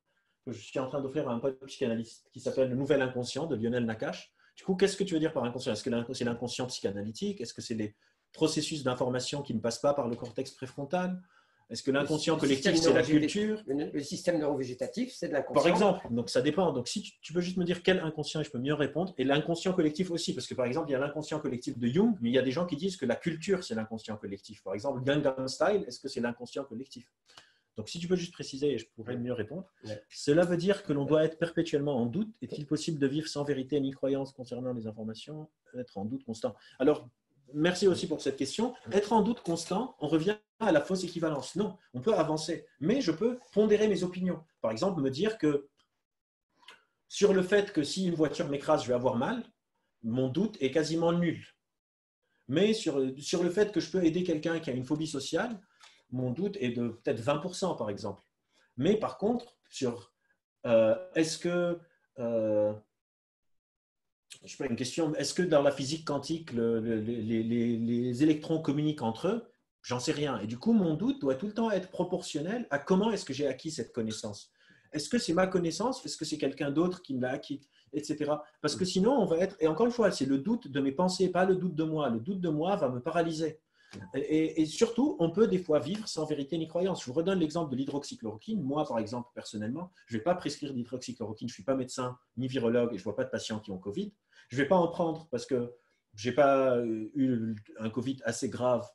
que je suis en train d'offrir à un pote psychanalyste qui s'appelle Le Nouvel Inconscient de Lionel Nakache. Du coup, qu'est-ce que tu veux dire par inconscient? Est-ce que c'est l'inconscient psychanalytique? Est-ce que c'est les processus d'information qui ne passent pas par le cortex préfrontal? Est-ce que l'inconscient collectif, c'est la culture? Le système neurovégétatif, c'est de l'inconscient. Par exemple, donc ça dépend. Donc, si tu peux juste me dire quel inconscient, je peux mieux répondre. Et l'inconscient collectif aussi, parce que par exemple, il y a l'inconscient collectif de Jung, mais il y a des gens qui disent que la culture, c'est l'inconscient collectif. Par exemple, Gangnam Style, est-ce que c'est l'inconscient collectif? Donc, si tu peux juste préciser, et je pourrais mieux répondre. Cela veut dire que l'on doit être perpétuellement en doute. Est-il possible de vivre sans vérité ni croyance concernant les informations? Être en doute constant. Alors, merci aussi pour cette question. Être en doute constant, on revient à la fausse équivalence. Non, on peut avancer, mais je peux pondérer mes opinions. Par exemple, me dire que sur le fait que si une voiture m'écrase, je vais avoir mal, mon doute est quasiment nul. Mais sur le fait que je peux aider quelqu'un qui a une phobie sociale, mon doute est de peut-être 20%, par exemple. Mais par contre, sur est-ce que… je sais pas, une question, est-ce que dans la physique quantique, les électrons communiquent entre eux? J'en sais rien. Et du coup, mon doute doit tout le temps être proportionnel à comment est-ce que j'ai acquis cette connaissance. Est-ce que c'est ma connaissance? Est-ce que c'est quelqu'un d'autre qui me l'a acquis? Etc. Parce que sinon, on va être… Et encore une fois, c'est le doute de mes pensées, pas le doute de moi. Le doute de moi va me paralyser. Et surtout, on peut des fois vivre sans vérité ni croyance. Je vous redonne l'exemple de l'hydroxychloroquine. Moi, par exemple, personnellement, je ne vais pas prescrire d'hydroxychloroquine. Je ne suis pas médecin ni virologue et je ne vois pas de patients qui ont Covid. Je ne vais pas en prendre parce que je n'ai pas eu un Covid assez grave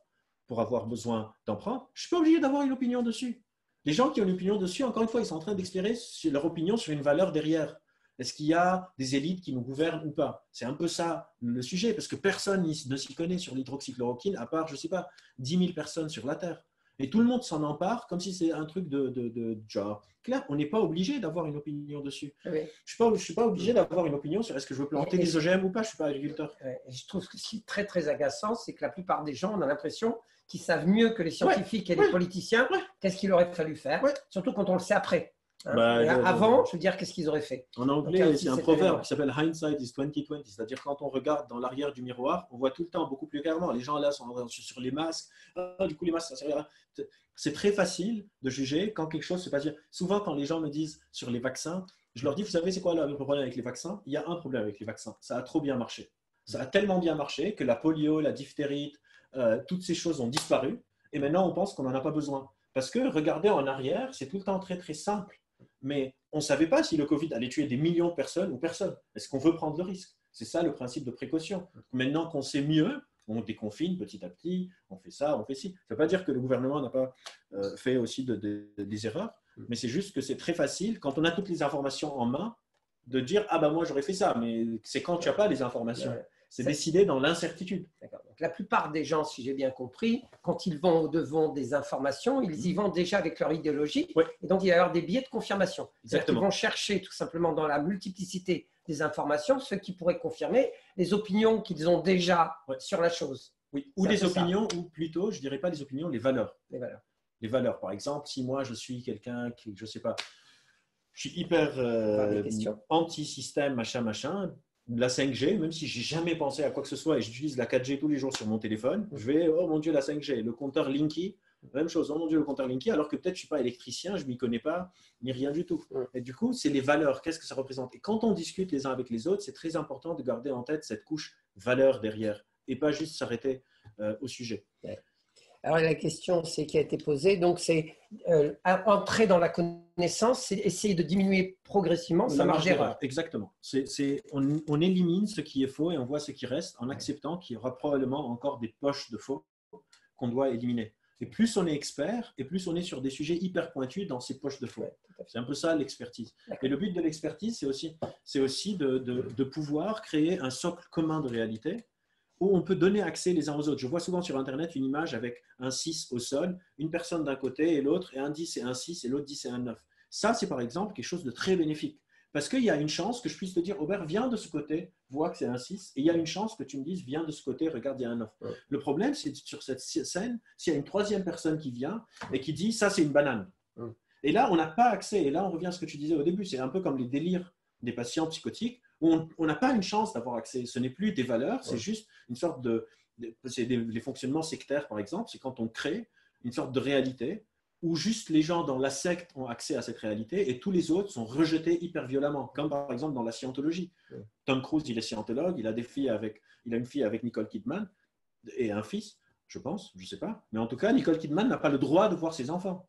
pour avoir besoin d'en prendre. Je ne suis pas obligé d'avoir une opinion dessus. Les gens qui ont une opinion dessus, encore une fois, ils sont en train d'expérer leur opinion sur une valeur derrière. Est-ce qu'il y a des élites qui nous gouvernent ou pas? C'est un peu ça le sujet, parce que personne ne s'y connaît sur l'hydroxychloroquine, à part, je ne sais pas, 10 000 personnes sur la Terre. Et tout le monde s'en empare comme si c'est un truc de genre. Claire, on n'est pas obligé d'avoir une opinion dessus. Oui. Je ne suis pas obligé d'avoir une opinion sur est-ce que je veux planter des OGM ou pas, je ne suis pas agriculteur. Et je trouve que ce qui est très, très agaçant, c'est que la plupart des gens, on a l'impression qu'ils savent mieux que les scientifiques et les politiciens qu'est-ce qu'il aurait fallu faire, surtout quand on le sait après. Hein. Avant, je veux dire, qu'est-ce qu'ils auraient fait? En anglais, c'est un proverbe qui s'appelle Hindsight is 20/20, c'est-à-dire quand on regarde dans l'arrière du miroir, on voit tout le temps beaucoup plus clairement. Les gens là sont sur les masques. Du coup, les masques, ça sert à rien. C'est très facile de juger quand quelque chose se passe bien. Souvent, quand les gens me disent sur les vaccins, je leur dis, vous savez, c'est quoi le problème avec les vaccins? Il y a un problème avec les vaccins. Ça a trop bien marché. Ça a tellement bien marché que la polio, la diphtérite, toutes ces choses ont disparu. Et maintenant, on pense qu'on n'en a pas besoin. Parce que regarder en arrière, c'est tout le temps très, très simple. Mais on ne savait pas si le Covid allait tuer des millions de personnes ou personne. Est-ce qu'on veut prendre le risque? C'est ça le principe de précaution. Maintenant qu'on sait mieux, on déconfine petit à petit, on fait ça, on fait ci. Ça ne veut pas dire que le gouvernement n'a pas fait aussi des erreurs, mais c'est juste que c'est très facile, quand on a toutes les informations en main, de dire « Ah ben moi j'aurais fait ça », mais c'est quand tu n'as pas les informations. C'est décidé dans l'incertitude. Donc, la plupart des gens, si j'ai bien compris, quand ils vont au-devant des informations, ils y vont déjà avec leur idéologie. Et donc, il va y avoir des biais de confirmation. Ils vont chercher tout simplement dans la multiplicité des informations ce qui pourrait confirmer les opinions qu'ils ont déjà sur la chose. Oui, ou les opinions, ou plutôt, je ne dirais pas les opinions, les valeurs. Les valeurs. Les valeurs, par exemple, si moi je suis quelqu'un qui, je ne sais pas, je suis hyper anti-système, machin, la 5G, même si j'ai jamais pensé à quoi que ce soit et j'utilise la 4G tous les jours sur mon téléphone, je vais, oh mon Dieu, la 5G, le compteur Linky, même chose, oh mon Dieu, le compteur Linky, alors que peut-être je ne suis pas électricien, je ne m'y connais pas, ni rien du tout. Et du coup, c'est les valeurs, qu'est-ce que ça représente? Et quand on discute les uns avec les autres, c'est très important de garder en tête cette couche valeur derrière et pas juste s'arrêter au sujet. Ouais. Alors la question qui a été posée, donc c'est entrer dans la connaissance, c'est essayer de diminuer progressivement sa marge d'erreur. Exactement. On élimine ce qui est faux et on voit ce qui reste en acceptant qu'il y aura probablement encore des poches de faux qu'on doit éliminer. Et plus on est expert, et plus on est sur des sujets hyper pointus dans ces poches de faux. Ouais, c'est un peu ça l'expertise. Et le but de l'expertise, c'est aussi de pouvoir créer un socle commun de réalité où on peut donner accès les uns aux autres. Je vois souvent sur Internet une image avec un 6 au sol, une personne d'un côté et l'autre, et un 10 et un 6, et l'autre 10 et un 9. Ça, c'est par exemple quelque chose de très bénéfique. Parce qu'il y a une chance que je puisse te dire, Aubert, viens de ce côté, vois que c'est un 6, et il y a une chance que tu me dises, viens de ce côté, regarde, il y a un 9. Ouais. Le problème, c'est sur cette scène, s'il y a une troisième personne qui vient et qui dit, ça, c'est une banane. Ouais. Et là, on n'a pas accès, et là, on revient à ce que tu disais au début, c'est un peu comme les délires des patients psychotiques, où on n'a pas une chance d'avoir accès. Ce n'est plus des valeurs, c'est juste une sorte c'est les fonctionnements sectaires, par exemple, c'est quand on crée une sorte de réalité où juste les gens dans la secte ont accès à cette réalité et tous les autres sont rejetés hyper violemment, comme par exemple dans la scientologie. Tom Cruise, il est scientologue, il a une fille avec Nicole Kidman et un fils, je pense, je ne sais pas. Mais en tout cas, Nicole Kidman n'a pas le droit de voir ses enfants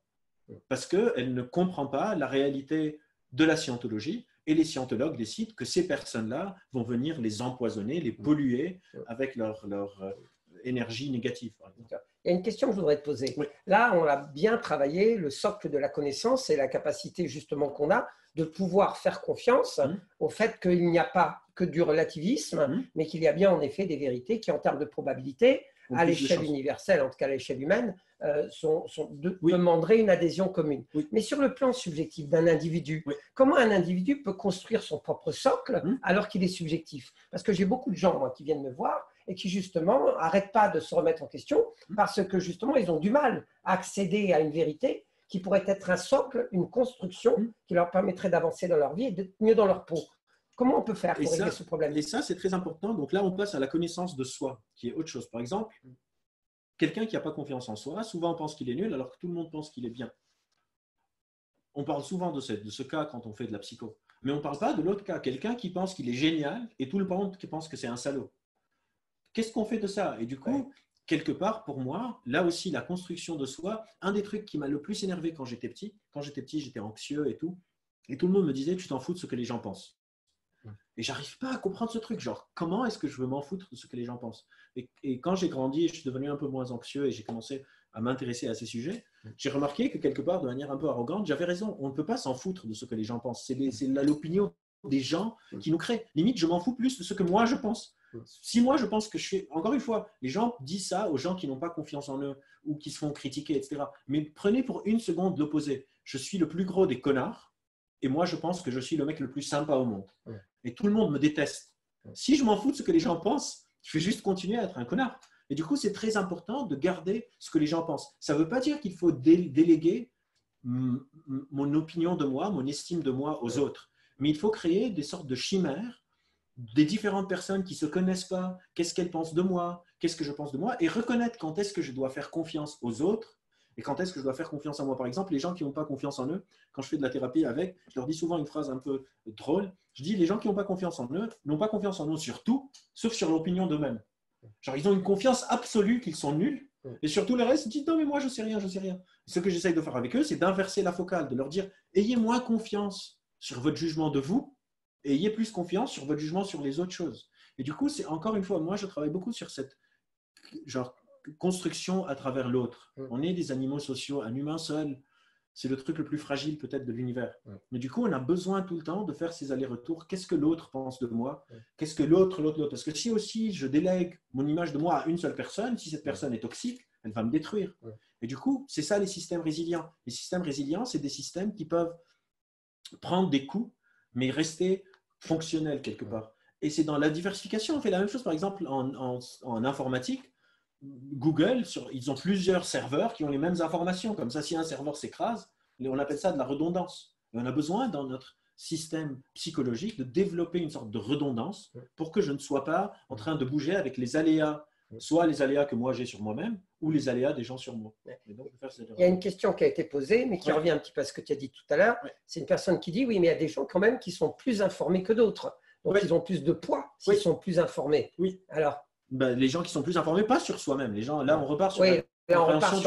parce qu'elle ne comprend pas la réalité de la scientologie. Et les scientologues décident que ces personnes-là vont venir les empoisonner, les polluer avec leur énergie négative. Il y a une question que je voudrais te poser. Oui. Là, on a bien travaillé le socle de la connaissance et la capacité justement qu'on a de pouvoir faire confiance au fait qu'il n'y a pas que du relativisme, mais qu'il y a bien en effet des vérités qui, en termes de probabilité, à l'échelle universelle, en tout cas à l'échelle humaine, demanderaient une adhésion commune. Oui. Mais sur le plan subjectif d'un individu, comment un individu peut construire son propre socle alors qu'il est subjectif? Parce que j'ai beaucoup de gens, moi, qui viennent me voir et qui, justement, n'arrêtent pas de se remettre en question parce que, justement, ils ont du mal à accéder à une vérité qui pourrait être un socle, une construction qui leur permettrait d'avancer dans leur vie et d'être mieux dans leur peau. Comment on peut faire pour régler ce problème? Et ça, c'est très important. Donc là, on passe à la connaissance de soi, qui est autre chose. Par exemple, quelqu'un qui n'a pas confiance en soi, souvent pense qu'il est nul alors que tout le monde pense qu'il est bien. On parle souvent de ce cas quand on fait de la psycho. Mais on ne parle pas de l'autre cas, quelqu'un qui pense qu'il est génial et tout le monde qui pense que c'est un salaud. Qu'est-ce qu'on fait de ça? Et du coup, quelque part, pour moi, là aussi, la construction de soi, un des trucs qui m'a le plus énervé quand j'étais petit, j'étais anxieux et tout le monde me disait, tu t'en fous de ce que les gens pensent. Et j'arrive pas à comprendre ce truc, genre comment est-ce que je veux m'en foutre de ce que les gens pensent? Et quand j'ai grandi, je suis devenu un peu moins anxieux et j'ai commencé à m'intéresser à ces sujets, j'ai remarqué que quelque part, de manière un peu arrogante, j'avais raison, on ne peut pas s'en foutre de ce que les gens pensent, c'est l'opinion des gens qui nous créent. Limite, je m'en fous plus de ce que moi je pense. Si moi je pense que je suis, encore une fois, les gens disent ça aux gens qui n'ont pas confiance en eux ou qui se font critiquer, etc. Mais prenez pour une seconde l'opposé. Je suis le plus gros des connards et moi je pense que je suis le mec le plus sympa au monde. Et tout le monde me déteste. Si je m'en fous de ce que les gens pensent, je vais juste continuer à être un connard. Et du coup, c'est très important de garder ce que les gens pensent. Ça ne veut pas dire qu'il faut déléguer mon opinion de moi, mon estime de moi aux autres. Mais il faut créer des sortes de chimères des différentes personnes qui ne se connaissent pas, qu'est-ce qu'elles pensent de moi, qu'est-ce que je pense de moi, et reconnaître quand est-ce que je dois faire confiance aux autres et quand est-ce que je dois faire confiance en moi. Par exemple, les gens qui n'ont pas confiance en eux, quand je fais de la thérapie avec, je leur dis souvent une phrase un peu drôle. Je dis, les gens qui n'ont pas confiance en eux n'ont pas confiance en nous sur tout, sauf sur l'opinion d'eux-mêmes. Genre, ils ont une confiance absolue qu'ils sont nuls, et sur tout le reste, ils disent, non, mais moi, je sais rien, je sais rien. Ce que j'essaye de faire avec eux, c'est d'inverser la focale, de leur dire, ayez moins confiance sur votre jugement de vous, et ayez plus confiance sur votre jugement sur les autres choses. Et du coup, c'est encore une fois, moi, je travaille beaucoup sur cette genre construction à travers l'autre. On est des animaux sociaux, un humain seul, c'est le truc le plus fragile peut-être de l'univers. Mais du coup, on a besoin tout le temps de faire ces allers-retours. Qu'est-ce que l'autre pense de moi? Qu'est-ce que l'autre? Parce que si aussi je délègue mon image de moi à une seule personne, si cette personne est toxique, elle va me détruire. Et du coup, c'est ça les systèmes résilients. Les systèmes résilients, c'est des systèmes qui peuvent prendre des coups, mais rester fonctionnels quelque part. Et c'est dans la diversification. On fait la même chose, par exemple, en informatique. Google, ils ont plusieurs serveurs qui ont les mêmes informations. Comme ça, si un serveur s'écrase, on appelle ça de la redondance. Et on a besoin dans notre système psychologique de développer une sorte de redondance pour que je ne sois pas en train de bouger avec les aléas, soit les aléas que moi j'ai sur moi-même ou les aléas des gens sur moi. Donc, il y a une question qui a été posée, mais qui revient un petit peu à ce que tu as dit tout à l'heure. C'est une personne qui dit, oui, mais il y a des gens quand même qui sont plus informés que d'autres. Donc, ils ont plus de poids s'ils sont plus informés. Oui. Alors, les gens qui sont plus informés, pas sur soi-même. Les gens, là, on repart sur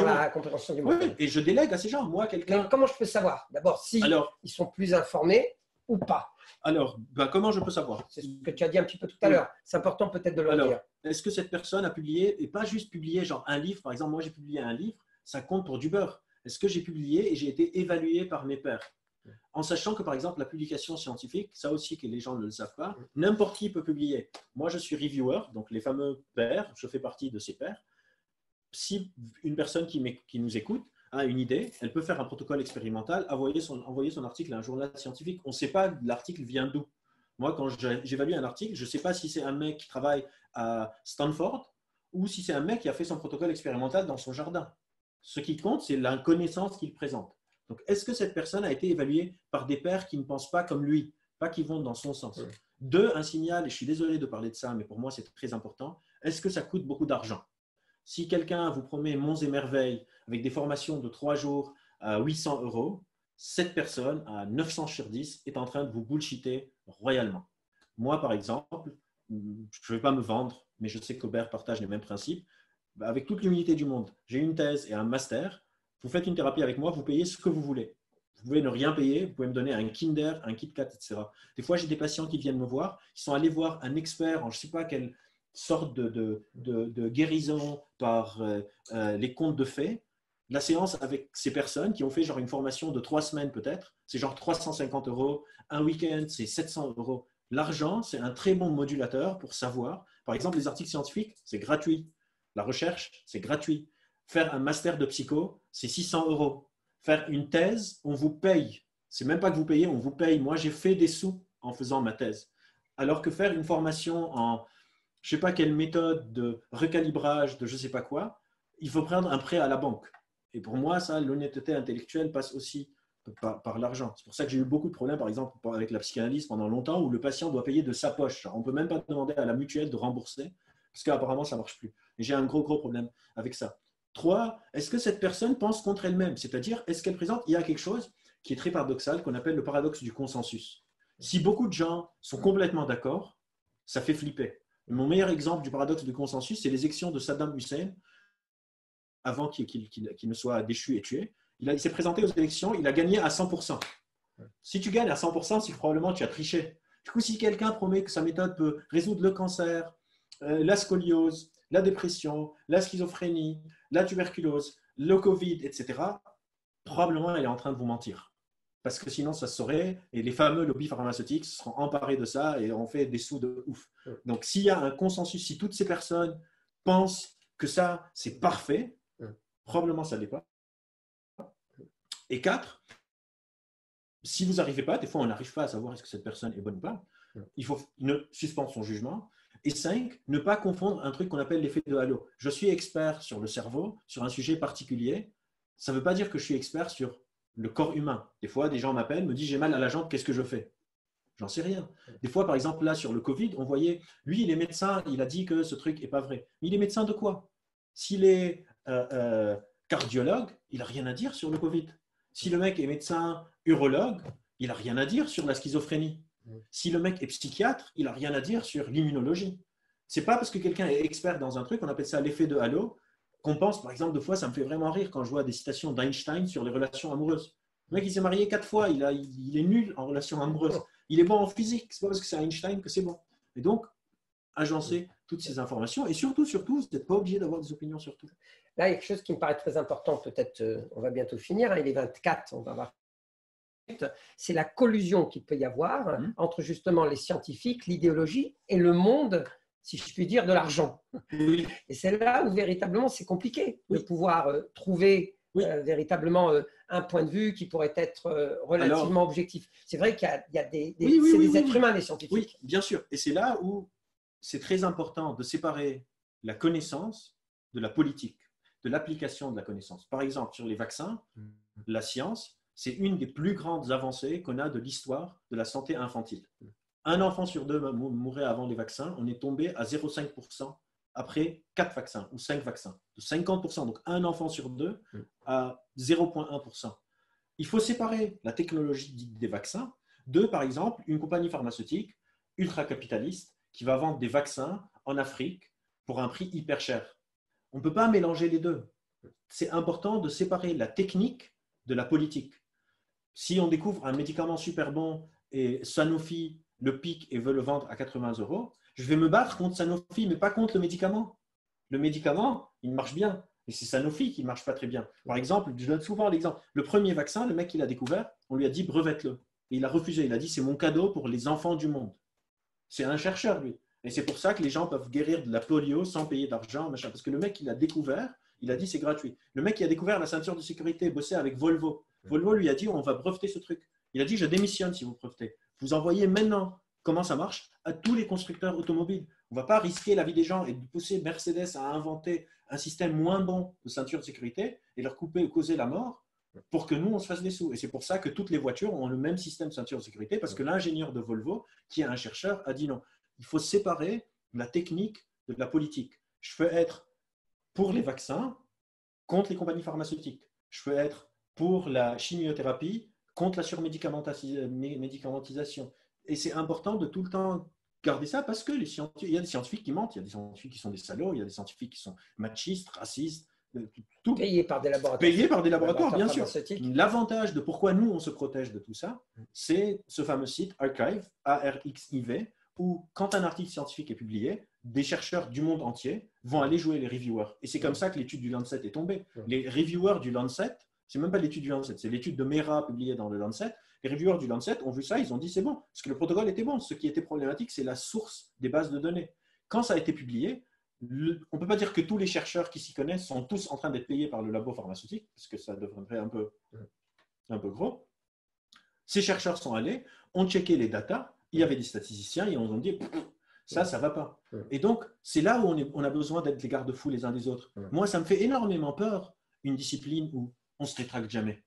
la compréhension du monde. Oui, et je délègue à ces gens. Moi, quelqu'un. Mais comment je peux savoir d'abord si ils sont plus informés ou pas? Alors, comment je peux savoir? C'est ce que tu as dit un petit peu tout à l'heure. C'est important peut-être de le dire. Est-ce que cette personne a publié, et pas juste publié genre un livre, par exemple, moi j'ai publié un livre, ça compte pour du beurre. Est-ce que j'ai publié et j'ai été évalué par mes pairs? En sachant que, par exemple, la publication scientifique, ça aussi que les gens ne le savent pas, n'importe qui peut publier. Moi, je suis reviewer, donc les fameux pairs, je fais partie de ces pairs. Si une personne qui nous écoute a une idée, elle peut faire un protocole expérimental, envoyer son article à un journal scientifique. On ne sait pas l'article vient d'où. Moi, quand j'évalue un article, je ne sais pas si c'est un mec qui travaille à Stanford ou si c'est un mec qui a fait son protocole expérimental dans son jardin. Ce qui compte, c'est la connaissance qu'il présente. Donc, est-ce que cette personne a été évaluée par des pairs qui ne pensent pas comme lui, pas qui vont dans son sens? Deux, un signal, et je suis désolé de parler de ça, mais pour moi, c'est très important. Est-ce que ça coûte beaucoup d'argent? Si quelqu'un vous promet monts et merveilles avec des formations de 3 jours à 800 €, cette personne, à 900 sur 10, est en train de vous bullshiter royalement. Moi, par exemple, je ne vais pas me vendre, mais je sais qu'Aubert partage les mêmes principes. Avec toute l'humilité du monde, j'ai une thèse et un master. Vous faites une thérapie avec moi, vous payez ce que vous voulez. Vous pouvez ne rien payer, vous pouvez me donner un Kinder, un Kit Kat, etc. Des fois, j'ai des patients qui viennent me voir, qui sont allés voir un expert en je ne sais pas quelle sorte de guérison par les contes de fées. La séance avec ces personnes qui ont fait genre une formation de 3 semaines peut-être, c'est genre 350 €. Un week-end, c'est 700 €. L'argent, c'est un très bon modulateur pour savoir. Par exemple, les articles scientifiques, c'est gratuit. La recherche, c'est gratuit. Faire un master de psycho, c'est 600 €. Faire une thèse, on vous paye. C'est même pas que vous payez, on vous paye. Moi, j'ai fait des sous en faisant ma thèse. Alors que faire une formation en je ne sais pas quelle méthode de recalibrage, de je ne sais pas quoi, il faut prendre un prêt à la banque. Et pour moi, ça, l'honnêteté intellectuelle passe aussi par l'argent. C'est pour ça que j'ai eu beaucoup de problèmes, par exemple, avec la psychanalyse pendant longtemps, où le patient doit payer de sa poche. On ne peut même pas demander à la mutuelle de rembourser, parce qu'apparemment, ça ne marche plus. Et j'ai un gros problème avec ça. 3, est-ce que cette personne pense contre elle-même? C'est-à-dire, est-ce qu'elle présente, il y a quelque chose qui est très paradoxal, qu'on appelle le paradoxe du consensus. Si beaucoup de gens sont complètement d'accord, ça fait flipper. Mon meilleur exemple du paradoxe du consensus, c'est l'élection de Saddam Hussein avant qu'il ne soit déchu et tué. Il s'est présenté aux élections, il a gagné à 100%. Si tu gagnes à 100%, c'est que probablement tu as triché. Du coup, si quelqu'un promet que sa méthode peut résoudre le cancer, la scoliose, la dépression, la schizophrénie, la tuberculose, le Covid, etc., probablement elle est en train de vous mentir. Parce que sinon, ça se saurait, et les fameux lobbies pharmaceutiques seront emparés de ça et on fait des sous de ouf. Donc, s'il y a un consensus, si toutes ces personnes pensent que ça, c'est parfait, probablement ça ne l'est pas. Et 4, si vous n'arrivez pas, des fois on n'arrive pas à savoir est-ce que cette personne est bonne ou pas, il faut suspendre son jugement. Et 5, ne pas confondre un truc qu'on appelle l'effet de halo. Je suis expert sur le cerveau, sur un sujet particulier. Ça ne veut pas dire que je suis expert sur le corps humain. Des fois, des gens m'appellent, me disent j'ai mal à la jambe, qu'est-ce que je fais? J'en sais rien. Des fois, par exemple, là, sur le Covid, on voyait, lui, il est médecin, il a dit que ce truc n'est pas vrai. Mais il est médecin de quoi? S'il est cardiologue, il n'a rien à dire sur le Covid. Si le mec est médecin urologue, il n'a rien à dire sur la schizophrénie. Si le mec est psychiatre, il n'a rien à dire sur l'immunologie. Ce n'est pas parce que quelqu'un est expert dans un truc, on appelle ça l'effet de halo, qu'on pense, par exemple, 2 fois, ça me fait vraiment rire quand je vois des citations d'Einstein sur les relations amoureuses. Le mec, il s'est marié 4 fois, il est nul en relations amoureuses. Il est bon en physique, ce n'est pas parce que c'est Einstein que c'est bon. Et donc, agencer toutes ces informations et surtout, vous n'êtes pas obligé d'avoir des opinions sur tout. Là, il y a quelque chose qui me paraît très important, peut-être, on va bientôt finir, hein, il est 24, on va voir. C'est la collusion qu'il peut y avoir entre justement les scientifiques, l'idéologie et le monde, si je puis dire, de l'argent. Oui. Et c'est là où véritablement c'est compliqué de pouvoir trouver véritablement un point de vue qui pourrait être relativement objectif. C'est vrai qu'il y a des êtres humains, les scientifiques. Oui, bien sûr. Et c'est là où c'est très important de séparer la connaissance de la politique, de l'application de la connaissance. Par exemple, sur les vaccins, la science, c'est une des plus grandes avancées qu'on a de l'histoire de la santé infantile. Un enfant sur deux mourrait avant les vaccins. On est tombé à 0,5% après 4 vaccins ou 5 vaccins. De 50%, donc un enfant sur deux à 0,1%. Il faut séparer la technologie dite des vaccins de, par exemple, une compagnie pharmaceutique ultra-capitaliste qui va vendre des vaccins en Afrique pour un prix hyper cher. On ne peut pas mélanger les deux. C'est important de séparer la technique de la politique. Si on découvre un médicament super bon et Sanofi le pique et veut le vendre à 80 €, je vais me battre contre Sanofi, mais pas contre le médicament. Le médicament, il marche bien, mais c'est Sanofi qui ne marche pas très bien. Par exemple, je donne souvent l'exemple, le premier vaccin, le mec qui l'a découvert, on lui a dit brevette-le. Et il a refusé, il a dit c'est mon cadeau pour les enfants du monde. C'est un chercheur, lui. Et c'est pour ça que les gens peuvent guérir de la polio sans payer d'argent, machin. Parce que le mec qui l'a découvert, il a dit c'est gratuit. Le mec qui a découvert la ceinture de sécurité, bossait avec Volvo. Volvo lui a dit on va breveter ce truc. Il a dit je démissionne si vous brevetez. Vous envoyez maintenant comment ça marche à tous les constructeurs automobiles. On ne va pas risquer la vie des gens et de pousser Mercedes à inventer un système moins bon de ceinture de sécurité et leur causer la mort pour que nous, on se fasse des sous. Et c'est pour ça que toutes les voitures ont le même système de ceinture de sécurité parce que l'ingénieur de Volvo, qui est un chercheur, a dit non. Il faut séparer la technique de la politique. Je peux être pour les vaccins contre les compagnies pharmaceutiques. Je peux être pour la chimiothérapie contre la surmédicamentisation. Et c'est important de tout le temps garder ça parce que il y a des scientifiques qui mentent, il y a des scientifiques qui sont des salauds, il y a des scientifiques qui sont machistes, racistes, tout. Payés par des laboratoires. Payés par des laboratoires, bien sûr. L'avantage de pourquoi nous, on se protège de tout ça, c'est ce fameux site Archive, ARXIV, où quand un article scientifique est publié, des chercheurs du monde entier vont aller jouer les reviewers. Et c'est comme ça que l'étude du Lancet est tombée. Les reviewers du Lancet, c'est même pas l'étude du Lancet, c'est l'étude de Mera publiée dans le Lancet. Les reviewers du Lancet ont vu ça, ils ont dit c'est bon, parce que le protocole était bon. Ce qui était problématique, c'est la source des bases de données. Quand ça a été publié, on ne peut pas dire que tous les chercheurs qui s'y connaissent sont tous en train d'être payés par le labo pharmaceutique, parce que ça deviendrait un peu gros. Ces chercheurs sont allés, ont checké les datas, il y avait des statisticiens et on ont dit ça ne va pas. Et donc, c'est là où on a besoin d'être les garde-fous les uns des autres. Moi, ça me fait énormément peur, une discipline où on ne se rétracte jamais.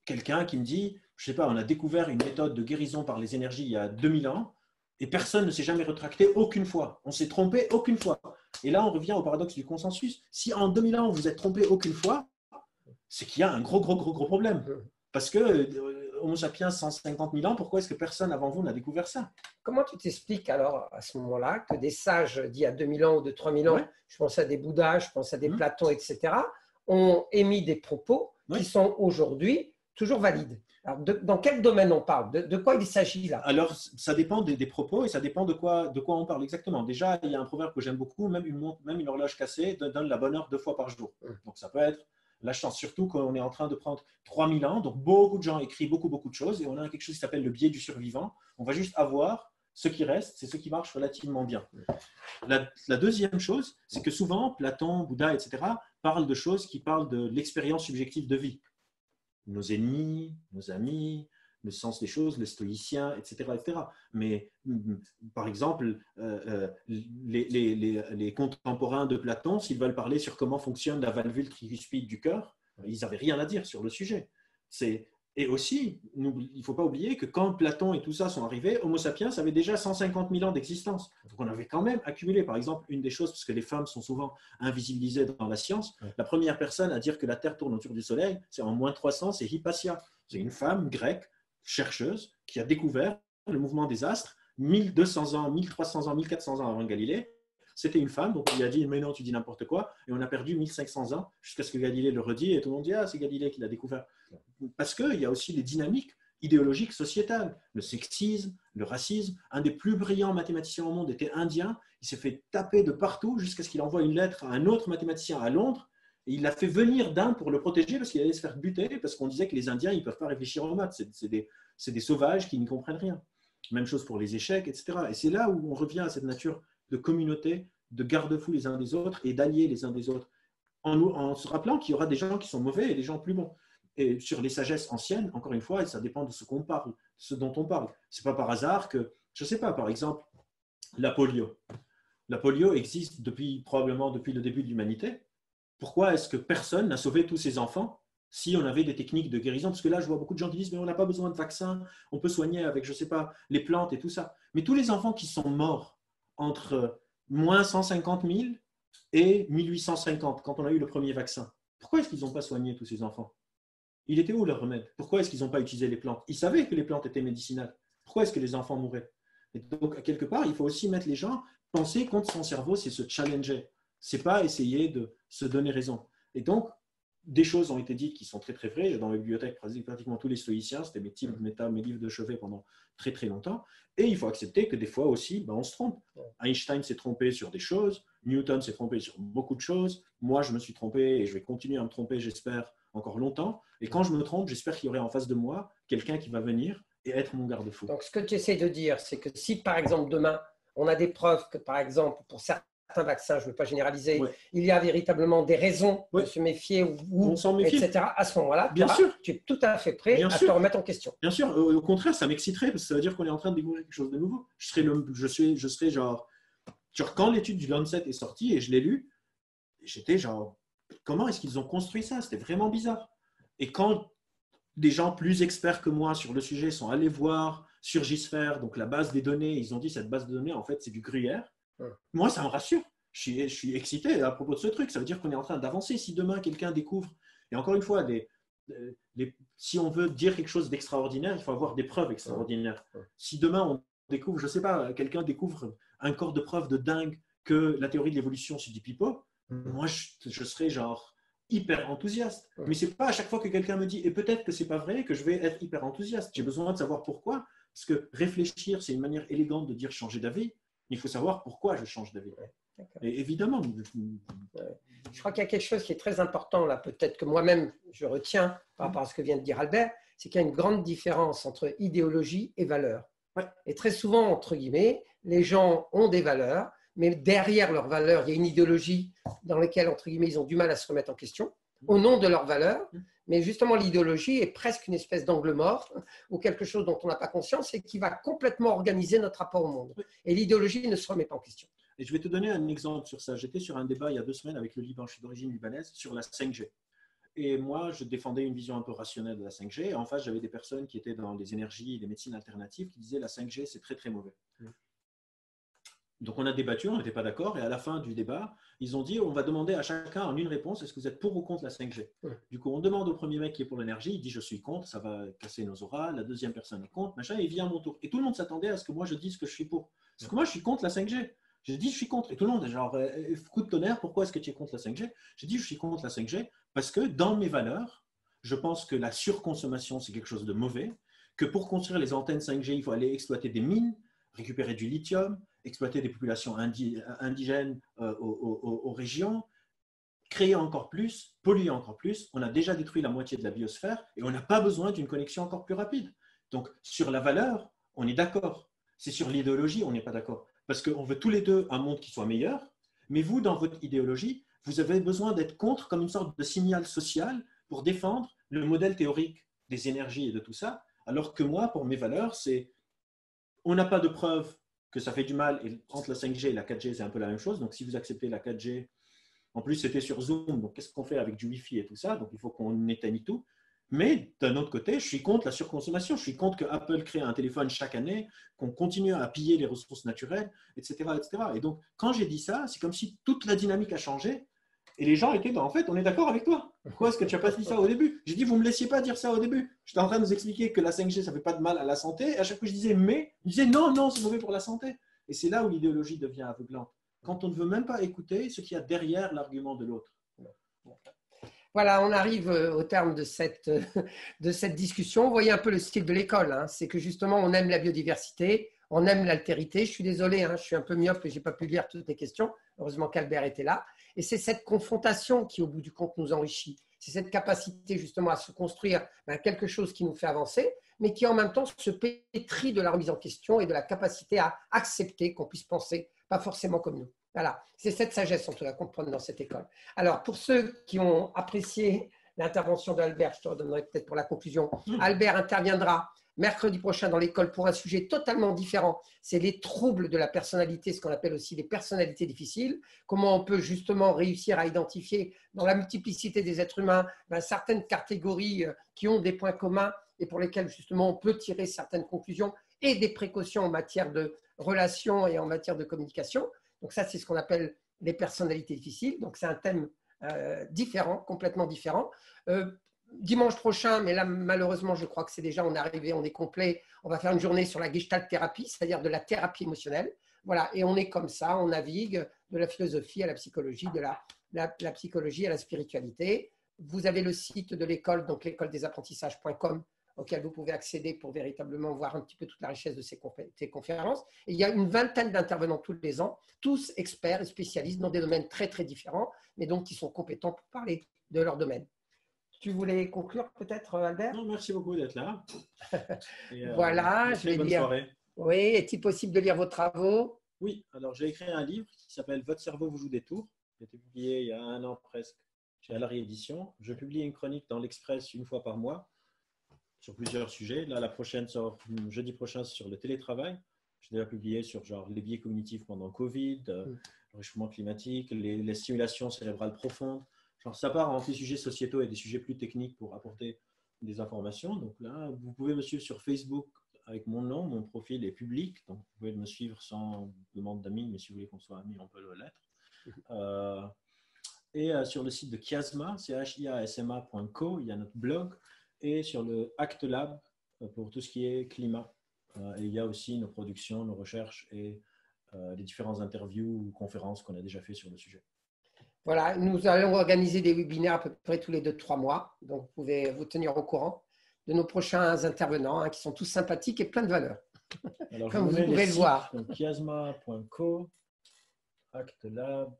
Quelqu'un qui me dit, je ne sais pas, on a découvert une méthode de guérison par les énergies il y a 2000 ans et personne ne s'est jamais rétracté aucune fois. On s'est trompé aucune fois. Et là, on revient au paradoxe du consensus. Si en 2000 ans, vous êtes trompé aucune fois, c'est qu'il y a un gros problème. Parce que Homo sapiens, 150 000 ans, pourquoi est-ce que personne avant vous n'a découvert ça? Comment tu t'expliques alors à ce moment-là que des sages d'il y a 2000 ans ou de 3000 ans, je pense à des Bouddhas, je pense à des Platons, etc., ont émis des propos qui sont aujourd'hui toujours valides? Alors, dans quel domaine on parle? De quoi il s'agit là? Alors, ça dépend des propos et ça dépend de quoi on parle exactement. Déjà, il y a un proverbe que j'aime beaucoup, même une horloge cassée donne la bonne heure 2 fois par jour. Donc, ça peut être la chance, surtout qu'on est en train de prendre 3000 ans, donc beaucoup de gens écrivent beaucoup de choses et on a quelque chose qui s'appelle le biais du survivant. On va juste avoir ce qui reste, c'est ce qui marche relativement bien. La deuxième chose, c'est que souvent, Platon, Bouddha, etc., parlent de choses qui parlent de l'expérience subjective de vie. Nos ennemis, nos amis, le sens des choses, le stoïcien, etc. etc. Mais par exemple, les contemporains de Platon, s'ils veulent parler sur comment fonctionne la valvule tricuspide du cœur, ils n'avaient rien à dire sur le sujet. Et aussi, il ne faut pas oublier que quand Platon et tout ça sont arrivés, Homo sapiens avait déjà 150 000 ans d'existence. Donc on avait quand même accumulé, par exemple, une des choses, parce que les femmes sont souvent invisibilisées dans la science, la première personne à dire que la Terre tourne autour du Soleil, c'est en moins 300, c'est Hypatia. C'est une femme grecque, chercheuse, qui a découvert le mouvement des astres 1200 ans, 1300 ans, 1400 ans avant Galilée. C'était une femme, donc il a dit mais non, tu dis n'importe quoi, et on a perdu 1500 ans jusqu'à ce que Galilée le redit, et tout le monde dit ah, c'est Galilée qui l'a découvert. Parce qu'il y a aussi les dynamiques idéologiques sociétales, le sexisme, le racisme. Un des plus brillants mathématiciens au monde était indien, il s'est fait taper de partout jusqu'à ce qu'il envoie une lettre à un autre mathématicien à Londres, et il l'a fait venir d'Inde pour le protéger parce qu'il allait se faire buter, parce qu'on disait que les Indiens, ils ne peuvent pas réfléchir aux maths, c'est des sauvages qui ne comprennent rien. Même chose pour les échecs, etc. Et c'est là où on revient à cette nature de communauté, de garde-fous les uns des autres et d'alliés les uns des autres, en se rappelant qu'il y aura des gens qui sont mauvais et des gens plus bons. Et sur les sagesses anciennes, encore une fois, ça dépend de ce qu'on parle, de ce dont on parle. Ce n'est pas par hasard que, je ne sais pas, par exemple, la polio. La polio existe probablement depuis le début de l'humanité. Pourquoi est-ce que personne n'a sauvé tous ces enfants si on avait des techniques de guérison? Parce que là, je vois beaucoup de gens qui disent, mais on n'a pas besoin de vaccins, on peut soigner avec, je ne sais pas, les plantes et tout ça. Mais tous les enfants qui sont morts entre moins 150 000 et 1850, quand on a eu le premier vaccin, pourquoi est-ce qu'ils n'ont pas soigné tous ces enfants? Il était où leur remède? Pourquoi est-ce qu'ils n'ont pas utilisé les plantes? Ils savaient que les plantes étaient médicinales. Pourquoi est-ce que les enfants mouraient? Et donc, quelque part, il faut aussi mettre les gens, penser contre son cerveau, c'est se challenger. C'est pas essayer de se donner raison. Et donc, des choses ont été dites qui sont très très vraies. Dans la bibliothèque, pratiquement tous les stoïciens, c'était mes livres de chevet pendant très très longtemps. Et il faut accepter que des fois aussi, on se trompe. Einstein s'est trompé sur des choses, Newton s'est trompé sur beaucoup de choses. Moi, je me suis trompé et je vais continuer à me tromper, j'espère, encore longtemps. Et quand je me trompe, j'espère qu'il y aurait en face de moi quelqu'un qui va venir et être mon garde-fou. Donc, ce que tu essaies de dire, c'est que si, par exemple, demain, on a des preuves que, par exemple, pour certains vaccins, je ne veux pas généraliser, il y a véritablement des raisons de se méfier ou etc. À ce moment-là, tu es tout à fait prêt à te remettre en question. Bien sûr, au contraire, ça m'exciterait parce que ça veut dire qu'on est en train de découvrir quelque chose de nouveau. Je serais genre quand l'étude du Lancet est sortie et je l'ai lu, j'étais genre, comment est-ce qu'ils ont construit ça? C'était vraiment bizarre. Et quand des gens plus experts que moi sur le sujet sont allés voir sur Gisphère, donc la base des données, ils ont dit cette base de données, en fait, c'est du gruyère. Moi, ça me rassure. Je suis excité à propos de ce truc. Ça veut dire qu'on est en train d'avancer. Si demain, quelqu'un découvre, et encore une fois, si on veut dire quelque chose d'extraordinaire, il faut avoir des preuves extraordinaires. Si demain, on découvre, je ne sais pas, quelqu'un découvre un corps de preuve de dingue que la théorie de l'évolution, c'est du pipeau, moi, je serais genre hyper enthousiaste. Mais ce n'est pas à chaque fois que quelqu'un me dit, et peut-être que ce n'est pas vrai, que je vais être hyper enthousiaste. J'ai besoin de savoir pourquoi. Parce que réfléchir, c'est une manière élégante de dire changer d'avis. Il faut savoir pourquoi je change d'avis. Et évidemment. Je crois qu'il y a quelque chose qui est très important là, peut-être que moi-même je retiens par rapport à ce que vient de dire Albert, c'est qu'il y a une grande différence entre idéologie et valeur. Et très souvent, entre guillemets, les gens ont des valeurs, mais derrière leurs valeurs, il y a une idéologie dans laquelle, entre guillemets, ils ont du mal à se remettre en question au nom de leurs valeurs. Mais justement, l'idéologie est presque une espèce d'angle mort ou quelque chose dont on n'a pas conscience et qui va complètement organiser notre rapport au monde. Et l'idéologie ne se remet pas en question. Et je vais te donner un exemple sur ça. J'étais sur un débat il y a 2 semaines avec le Liban, je suis d'origine libanaise, sur la 5G. Et moi, je défendais une vision un peu rationnelle de la 5G. Et en face, j'avais des personnes qui étaient dans les énergies et les médecines alternatives qui disaient la 5G, c'est très, très mauvais. Donc, on a débattu, on n'était pas d'accord. Et à la fin du débat, ils ont dit, on va demander à chacun en une réponse, est-ce que vous êtes pour ou contre la 5G? Du coup, on demande au premier mec qui est pour l'énergie, il dit, je suis contre, ça va casser nos auras. La deuxième personne est contre, machin, et il vient à mon tour. Et tout le monde s'attendait à ce que moi, je dise que je suis pour. Parce que moi, je suis contre la 5G. J'ai dit, je suis contre. Et tout le monde est genre, coup de tonnerre, pourquoi est-ce que tu es contre la 5G? J'ai dit, je suis contre la 5G parce que dans mes valeurs, je pense que la surconsommation, c'est quelque chose de mauvais, que pour construire les antennes 5G, il faut aller exploiter des mines, récupérer du lithium, exploiter des populations indigènes aux régions, créer encore plus, polluer encore plus. On a déjà détruit la moitié de la biosphère et on n'a pas besoin d'une connexion encore plus rapide. Donc, sur la valeur, on est d'accord. C'est sur l'idéologie, on n'est pas d'accord. Parce qu'on veut tous les deux un monde qui soit meilleur, mais vous, dans votre idéologie, vous avez besoin d'être contre comme une sorte de signal social pour défendre le modèle théorique des énergies et de tout ça, alors que moi, pour mes valeurs, c'est on n'a pas de preuve que ça fait du mal, et entre la 5G et la 4G, c'est un peu la même chose. Donc, si vous acceptez la 4G, en plus, c'était sur Zoom, donc qu'est-ce qu'on fait avec du Wi-Fi et tout ça? Donc, il faut qu'on éteigne tout. Mais d'un autre côté, je suis contre la surconsommation. Je suis contre que Apple crée un téléphone chaque année, qu'on continue à piller les ressources naturelles, etc., etc. Et donc, quand j'ai dit ça, c'est comme si toute la dynamique a changé. Et les gens étaient dans, en fait, on est d'accord avec toi. Pourquoi est-ce que tu n'as pas dit ça au début? J'ai dit, vous ne me laissiez pas dire ça au début. J'étais en train de vous expliquer que la 5G, ça ne fait pas de mal à la santé. Et à chaque fois, je disais, mais, ils disaient, non, non, c'est mauvais pour la santé. Et c'est là où l'idéologie devient aveuglante. Quand on ne veut même pas écouter ce qu'il y a derrière l'argument de l'autre. Voilà, on arrive au terme de cette discussion. Vous voyez un peu le style de l'école, hein. C'est que justement, on aime la biodiversité, on aime l'altérité. Je suis désolé, hein, je suis un peu myope et je n'ai pas pu lire toutes les questions. Heureusement qu'Albert était là. Et c'est cette confrontation qui, au bout du compte, nous enrichit. C'est cette capacité justement à se construire quelque chose qui nous fait avancer, mais qui en même temps se pétrit de la remise en question et de la capacité à accepter qu'on puisse penser pas forcément comme nous. Voilà, c'est cette sagesse, en tout cas, qu'on prend dans cette école. Alors, pour ceux qui ont apprécié l'intervention d'Albert, je te redonnerai peut-être pour la conclusion. Albert interviendra mercredi prochain dans l'école pour un sujet totalement différent. C'est les troubles de la personnalité, ce qu'on appelle aussi les personnalités difficiles. Comment on peut justement réussir à identifier dans la multiplicité des êtres humains certaines catégories qui ont des points communs et pour lesquelles justement on peut tirer certaines conclusions et des précautions en matière de relations et en matière de communication. Donc ça, c'est ce qu'on appelle les personnalités difficiles. Donc c'est un thème différent, complètement différent. Dimanche prochain, mais là malheureusement je crois que c'est déjà, on est arrivé, on est complet, on va faire une journée sur la gestalt thérapie, c'est-à-dire de la thérapie émotionnelle. Voilà, et on est comme ça, on navigue de la philosophie à la psychologie, de la psychologie à la spiritualité. Vous avez le site de l'école, donc l'écoledesapprentissages.com, auquel vous pouvez accéder pour véritablement voir un petit peu toute la richesse de ces conférences. Et il y a une vingtaine d'intervenants tous les ans, tous experts et spécialistes dans des domaines très très différents, mais donc qui sont compétents pour parler de leur domaine. Tu voulais conclure peut-être, Albert? Non, merci beaucoup d'être là. Et, voilà, je vais bonne lire. Soirée. Oui, est-il possible de lire vos travaux? Oui, alors j'ai écrit un livre qui s'appelle Votre cerveau vous joue des tours. Il a été publié il y a 1 an presque chez la réédition. Je publie une chronique dans l'Express 1 fois par mois sur plusieurs sujets. Là, la prochaine sort jeudi prochain sur le télétravail. J'ai déjà publié sur genre les biais cognitifs pendant Covid, le réchauffement climatique, les stimulations cérébrales profondes. Genre, ça part en des sujets sociétaux et des sujets plus techniques pour apporter des informations. Donc là, vous pouvez me suivre sur Facebook avec mon nom. Mon profil est public, donc vous pouvez me suivre sans demande d'amis, mais si vous voulez qu'on soit amis, on peut l'être. Et sur le site de Chiasma, chiasma.co, il y a notre blog, et sur le Act Lab pour tout ce qui est climat. Et il y a aussi nos productions, nos recherches et les différentes interviews ou conférences qu'on a déjà fait sur le sujet. Voilà, nous allons organiser des webinaires à peu près tous les 2-3 mois. Donc, vous pouvez vous tenir au courant de nos prochains intervenants qui sont tous sympathiques et pleins de valeur. Alors, comme vous pouvez le voir. Donc, chiasma.co, Act Lab,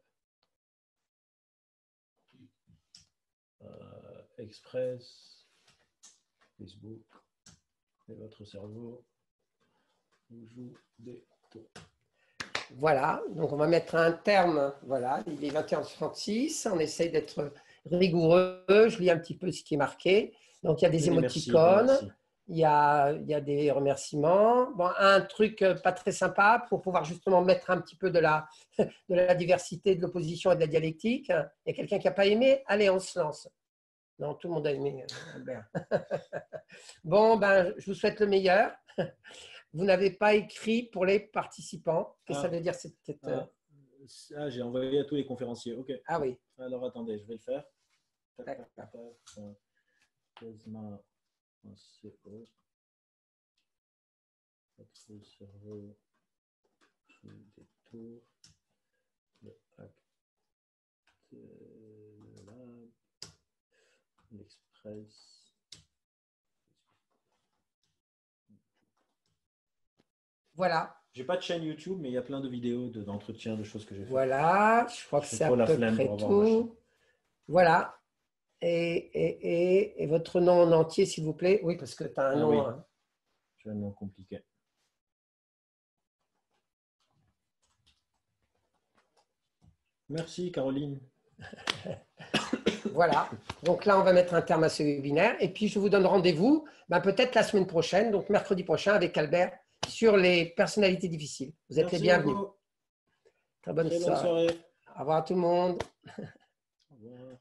Express, Facebook, et votre cerveau vous joue des tours. Voilà, donc on va mettre un terme, voilà, il est 21h36, on essaye d'être rigoureux, je lis un petit peu ce qui est marqué. Donc il y a des émoticônes, il y a des remerciements. Bon, un truc pas très sympa pour pouvoir justement mettre un petit peu de la diversité, de l'opposition et de la dialectique. Il y a quelqu'un qui n'a pas aimé, allez, on se lance. Non, tout le monde a aimé, Albert. Bon, ben, je vous souhaite le meilleur. Vous n'avez pas écrit pour les participants. Qu'est-ce que ça veut dire? J'ai envoyé à tous les conférenciers. OK. Ah oui. Alors, attendez, je vais le faire. Votre cerveau joue des tours. Le Act Lab. L'Express. Voilà. J'ai pas de chaîne YouTube, mais il y a plein de vidéos d'entretien, de choses que j'ai fait. Voilà, je crois que c'est à peu près tout. Voilà. Et votre nom en entier, s'il vous plaît. Oui, parce que tu as un nom. Oui. J'ai un nom compliqué. Merci, Caroline. Voilà. Donc là, on va mettre un terme à ce webinaire. Et puis, je vous donne rendez-vous peut-être la semaine prochaine, donc mercredi prochain, avec Albert, sur les personnalités difficiles. Vous êtes les bienvenus. Très bonne soirée. Au revoir à tout le monde. Au revoir.